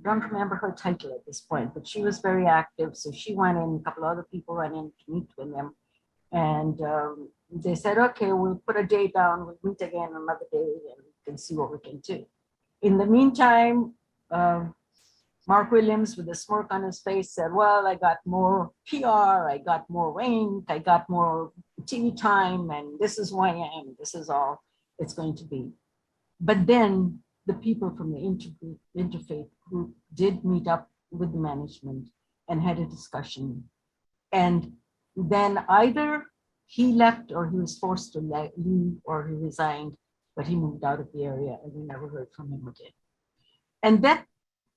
don't remember her title at this point, but she was very active. So she went in, a couple of other people went in to meet with them. And they said, okay, we'll put a date down, we'll meet again another day, and we can see what we can do. In the meantime, Mark Williams, with a smirk on his face, said, well, I got more PR, I got more ink, I got more TV time, and this is who I am, this is all it's going to be. But then the people from the interfaith group did meet up with the management and had a discussion. And then either he left or he was forced to leave, or he resigned, but he moved out of the area and we never heard from him again. And that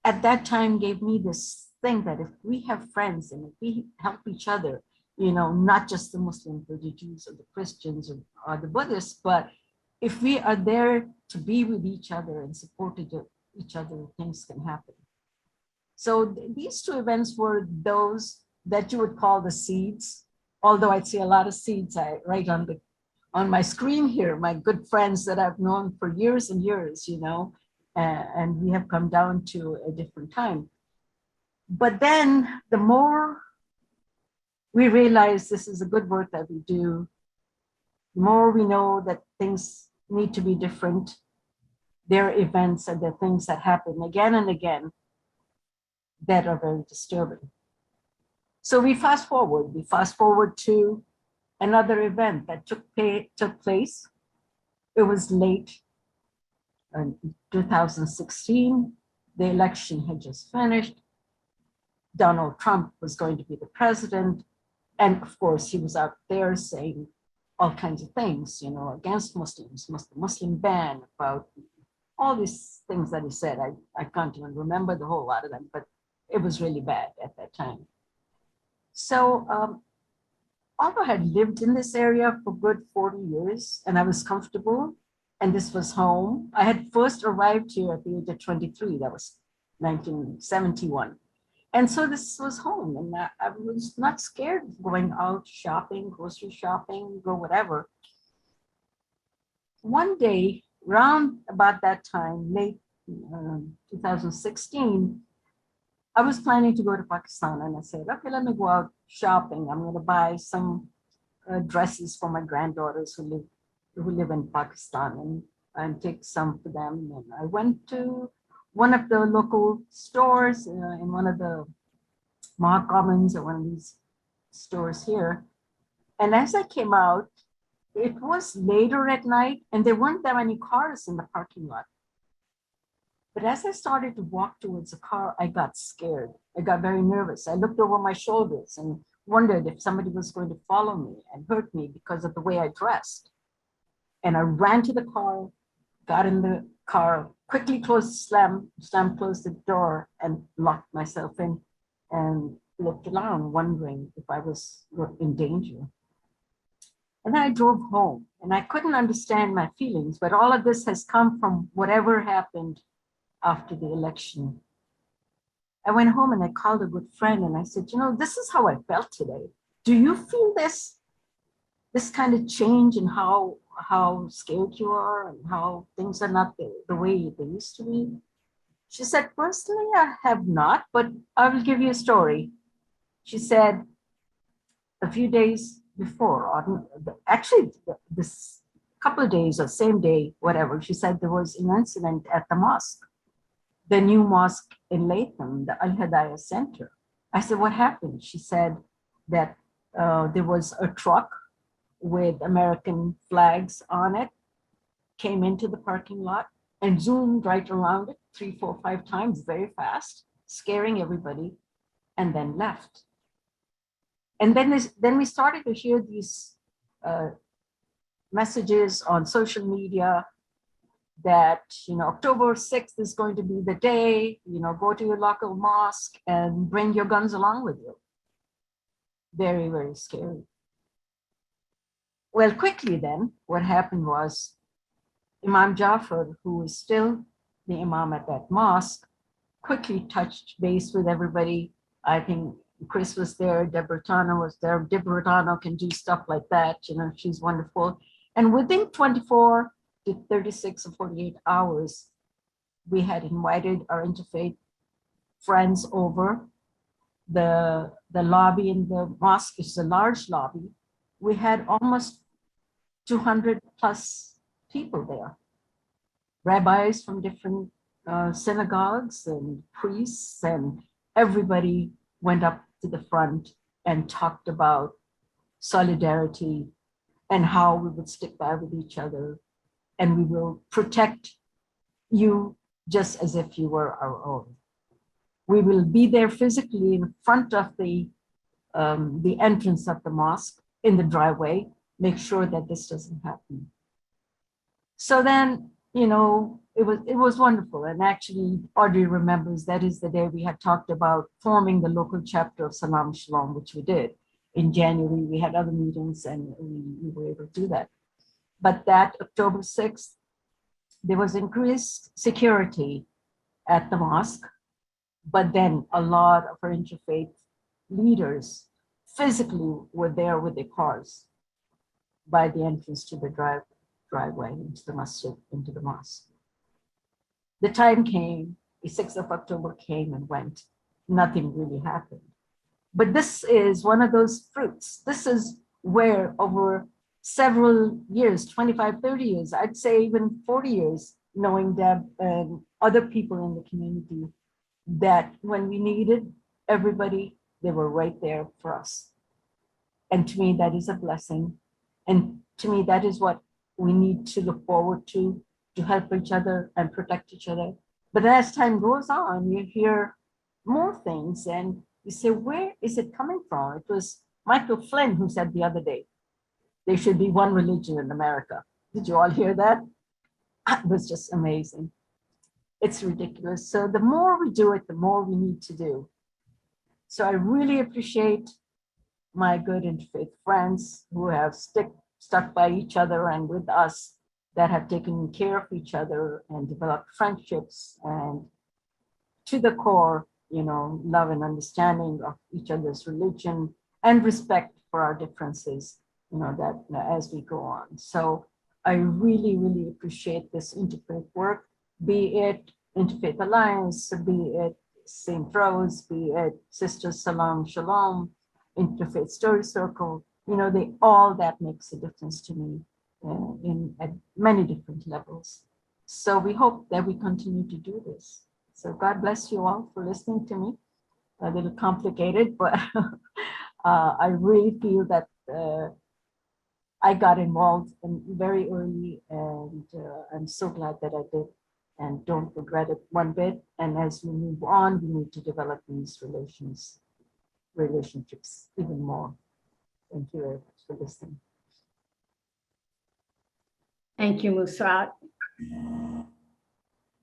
at that time gave me this thing that if we have friends and if we help each other, not just the Muslims or the Jews or the Christians or the Buddhists, but if we are there to be with each other and support each other, things can happen. So these 2 events were those that you would call the seeds, although I'd see a lot of seeds right on my screen here, my good friends that I've known for years and years, and we have come down to a different time. But then the more we realize this is a good work that we do, the more we know that things need to be different. There are events and there are things that happen again and again that are very disturbing. So we fast forward to another event that took place. It was late in 2016. The election had just finished. Donald Trump was going to be the president. And of course, he was out there saying all kinds of things, against Muslims, the Muslim ban, about all these things that he said. I can't even remember the whole lot of them, but it was really bad at that time. So although I had lived in this area for good 40 years and I was comfortable, and this was home, I had first arrived here at the age of 23, that was 1971. And so this was home, and I was not scared of going out shopping, grocery shopping, or whatever. One day, around about that time, late 2016, I was planning to go to Pakistan, and I said, okay, let me go out shopping. I'm going to buy some dresses for my granddaughters who live in Pakistan, and take some for them. And I went to one of the local stores in one of the Commons or one of these stores here. And as I came out, it was later at night and there weren't that many cars in the parking lot. But as I started to walk towards the car, I got scared. I got very nervous. I looked over my shoulders and wondered if somebody was going to follow me and hurt me because of the way I dressed. And I ran to the car, got in the car, quickly closed the door and locked myself in and looked around wondering if I was in danger. And then I drove home and I couldn't understand my feelings, but all of this has come from whatever happened after the election. I went home and I called a good friend and I said, you know, this is how I felt today. Do you feel this kind of change in how scared you are and how things are not the way they used to be? She said, personally, I have not, but I will give you a story. She said, a few days before, or actually this couple of days or same day, whatever, she said there was an incident at the mosque, the new mosque in Latham, the Al-Hidayah Center. I said, what happened? She said that there was a truck with American flags on it, came into the parking lot and zoomed right around it 3, 4, 5 times very fast, scaring everybody, and then left. And then we started to hear these messages on social media that, you know, October 6th is going to be the day, you know, go to your local mosque and bring your guns along with you. Very, very scary. Well, quickly then, what happened was Imam Jafar, who was still the imam at that mosque, quickly touched base with everybody. I think Chris was there, Deborah Tano was there. Deborah Tano can do stuff like that, you know, she's wonderful. And within 24 to 36 or 48 hours, we had invited our interfaith friends over. The lobby in the mosque is a large lobby. We had almost 200 plus people there. Rabbis from different synagogues and priests, and everybody went up to the front and talked about solidarity and how we would stick by with each other and we will protect you just as if you were our own. We will be there physically in front of the entrance of the mosque in the driveway, make sure that this doesn't happen. So then, you know, it was wonderful. And actually, Audrey remembers that is the day we had talked about forming the local chapter of Salam Shalom, which we did. In January, we had other meetings and we were able to do that. But that October 6th, there was increased security at the mosque, but then a lot of our interfaith leaders physically were there with their cars by the entrance to the driveway into the masjid, into the mosque. The time came, the 6th of October came and went. Nothing really happened. But this is one of those fruits. This is where over several years, 25, 30 years, I'd say even 40 years, knowing Deb and other people in the community, that when we needed everybody, they were right there for us. And to me, that is a blessing. And to me, that is what we need to look forward to help each other and protect each other. But as time goes on, you hear more things and you say, where is it coming from? It was Michael Flynn who said the other day, there should be one religion in America. Did you all hear that? It was just amazing. It's ridiculous. So the more we do it, the more we need to do. So I really appreciate my good interfaith friends who have stuck by each other and with us, that have taken care of each other and developed friendships and to the core, you know, love and understanding of each other's religion and respect for our differences, you know, that as we go on. So I really, really appreciate this interfaith work, be it Interfaith Alliance, be it St. Rose, be it Sisters Salam Shalom, Interfaith Story Circle, you know, all that makes a difference to me at many different levels. So we hope that we continue to do this. So God bless you all for listening to me. A little complicated, but I really feel that I got involved very early, and I'm so glad that I did and don't regret it one bit. And as we move on, we need to develop these relationships even more. Thank you very much for listening. Thank you, Musrat.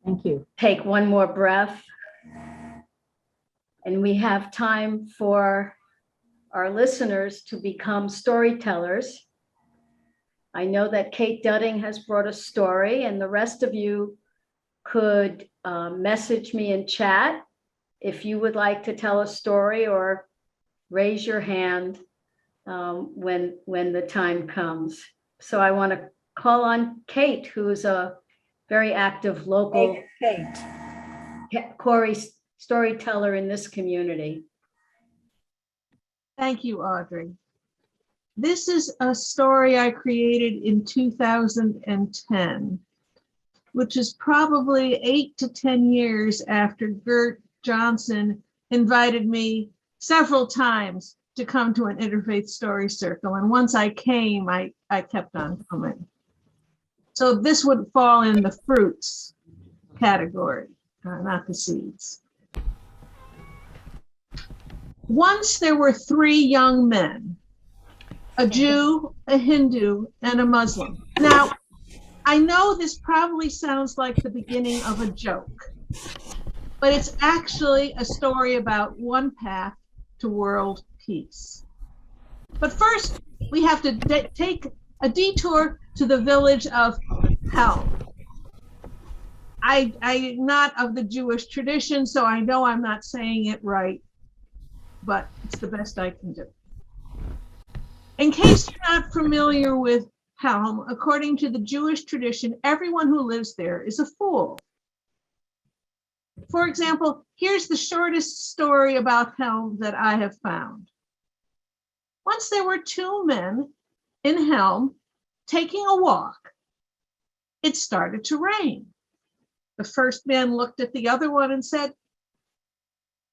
Thank you. Take one more breath. And we have time for our listeners to become storytellers. I know that Kate Dudding has brought a story, and the rest of you could message me in chat if you would like to tell a story, or raise your hand when the time comes. So I want to call on Kate, who's a very active local Corey storyteller in this community. Thank you, Audrey. This is a story I created in 2010, which is probably 8 to 10 years after Gert Johnson invited me several times to come to an Interfaith Story Circle. And once I came, I kept on coming. So this would fall in the fruits category, not the seeds. Once there were 3 young men, a Jew, a Hindu, and a Muslim. Now, I know this probably sounds like the beginning of a joke, but it's actually a story about one path to world peace. But first, we have to take a detour to the village of Helm. I'm not of the Jewish tradition, so I know I'm not saying it right, but it's the best I can do. In case you're not familiar with Helm, according to the Jewish tradition, everyone who lives there is a fool. For example, here's the shortest story about Helm that I have found. Once there were 2 men in Helm taking a walk. It started to rain. The first man looked at the other one and said,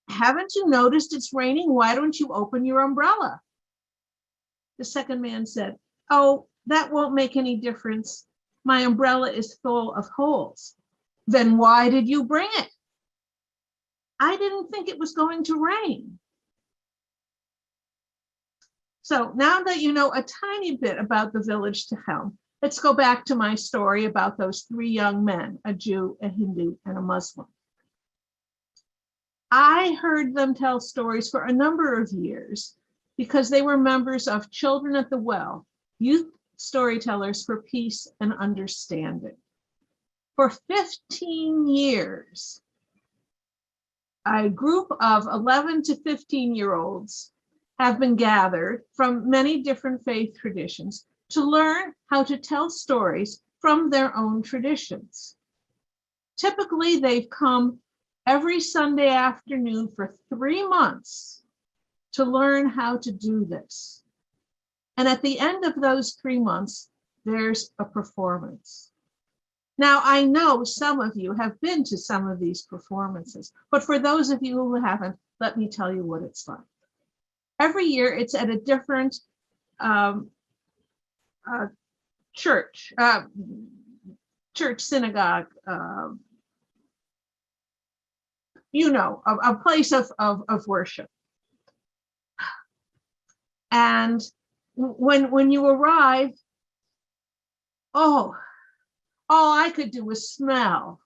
"Haven't you noticed it's raining? Why don't you open your umbrella?" The second man said, "Oh, that won't make any difference. My umbrella is full of holes." "Then why did you bring it?" "I didn't think it was going to rain." So now that you know a tiny bit about the village to Helm, let's go back to my story about those 3 young men, a Jew, a Hindu, and a Muslim. I heard them tell stories for a number of years because they were members of Children at the Well, youth storytellers for peace and understanding. For 15 years, a group of 11 to 15-year-olds have been gathered from many different faith traditions to learn how to tell stories from their own traditions. Typically, they've come every Sunday afternoon for 3 months to learn how to do this. And at the end of those 3 months, there's a performance. Now, I know some of you have been to some of these performances, but for those of you who haven't, let me tell you what it's like. Every year, it's at a different church, synagogue, a place of worship. And when you arrive, all I could do was smell,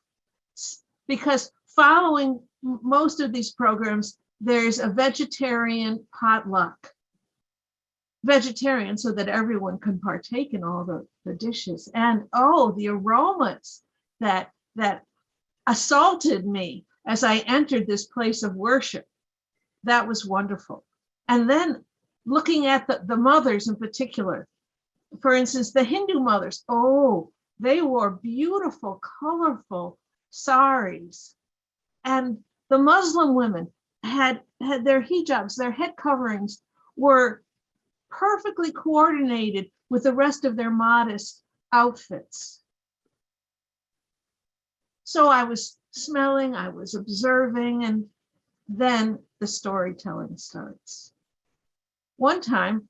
because following most of these programs, there's a vegetarian potluck. Vegetarian so that everyone can partake in all the dishes. And the aromas that assaulted me as I entered this place of worship. That was wonderful. And then looking at the mothers in particular, for instance, the Hindu mothers, they wore beautiful, colorful saris. And the Muslim women had their hijabs, their head coverings were perfectly coordinated with the rest of their modest outfits. So I was smelling, I was observing, and then the storytelling starts. One time,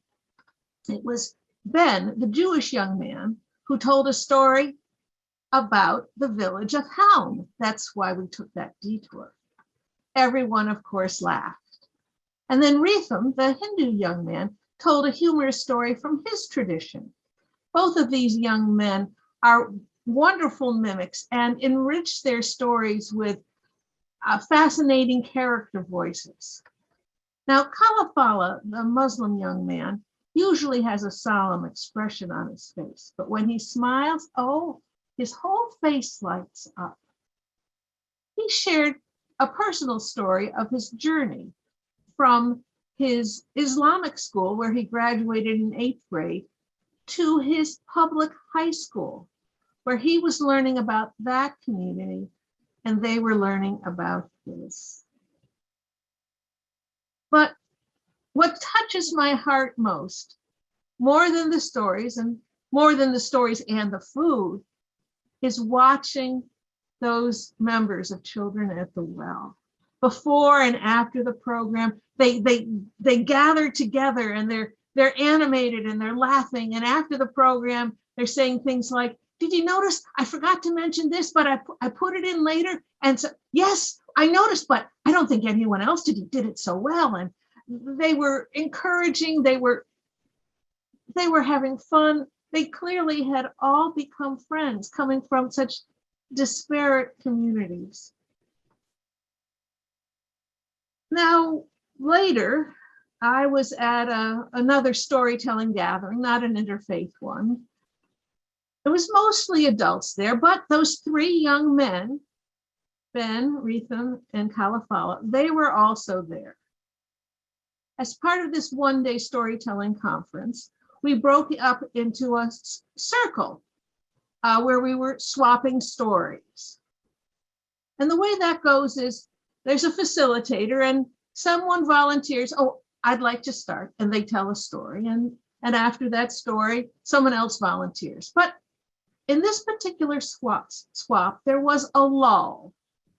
it was Ben, the Jewish young man, who told a story about the village of Helm. That's why we took that detour. Everyone, of course, laughed. And then Ritham, the Hindu young man, told a humorous story from his tradition. Both of these young men are wonderful mimics and enrich their stories with fascinating character voices. Now, Kalafala, the Muslim young man, usually has a solemn expression on his face, but when he smiles, oh, his whole face lights up. He shared a personal story of his journey from his Islamic school, where he graduated in 8th grade, to his public high school, where he was learning about that community and they were learning about his. But what touches my heart most, more than the stories and the food, is watching those members of Children at the Well. Before and after the program, they gather together and they're animated and they're laughing. And after the program, they're saying things like, did you notice I forgot to mention this, but I put it in later? And so, yes, I noticed, but I don't think anyone else did it so well. And they were encouraging, they were having fun. They clearly had all become friends coming from such disparate communities. Now, later, I was at another storytelling gathering, not an interfaith one. It was mostly adults there, but those 3 young men, Ben, Retham, and Kalafala, they were also there. As part of this one-day storytelling conference, we broke up into a circle where we were swapping stories. And the way that goes is there's a facilitator and someone volunteers, oh, I'd like to start, and they tell a story. And after that story, someone else volunteers. But in this particular swap, there was a lull.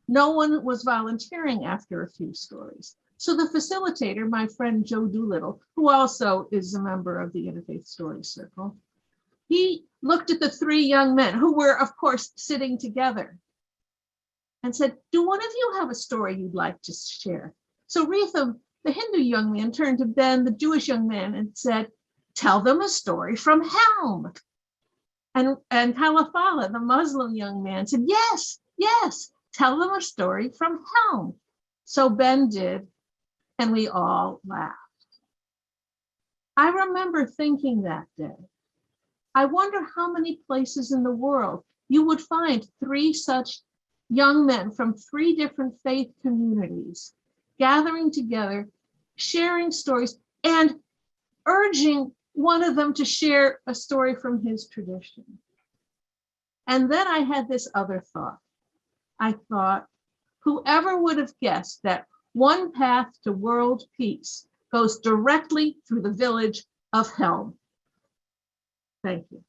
No one was volunteering after a few stories. So the facilitator, my friend Joe Doolittle, who also is a member of the Interfaith Story Circle, he looked at the 3 young men who were, of course, sitting together and said, do one of you have a story you'd like to share? So Retham, the Hindu young man, turned to Ben, the Jewish young man, and said, tell them a story from Helm. And Kalafala, the Muslim young man, said, yes, tell them a story from Helm. So Ben did, and we all laughed. I remember thinking that day, I wonder how many places in the world you would find 3 such young men from 3 different faith communities gathering together, sharing stories, and urging one of them to share a story from his tradition. And then I had this other thought. I thought, whoever would have guessed that one path to world peace goes directly through the village of Helm? Thank you.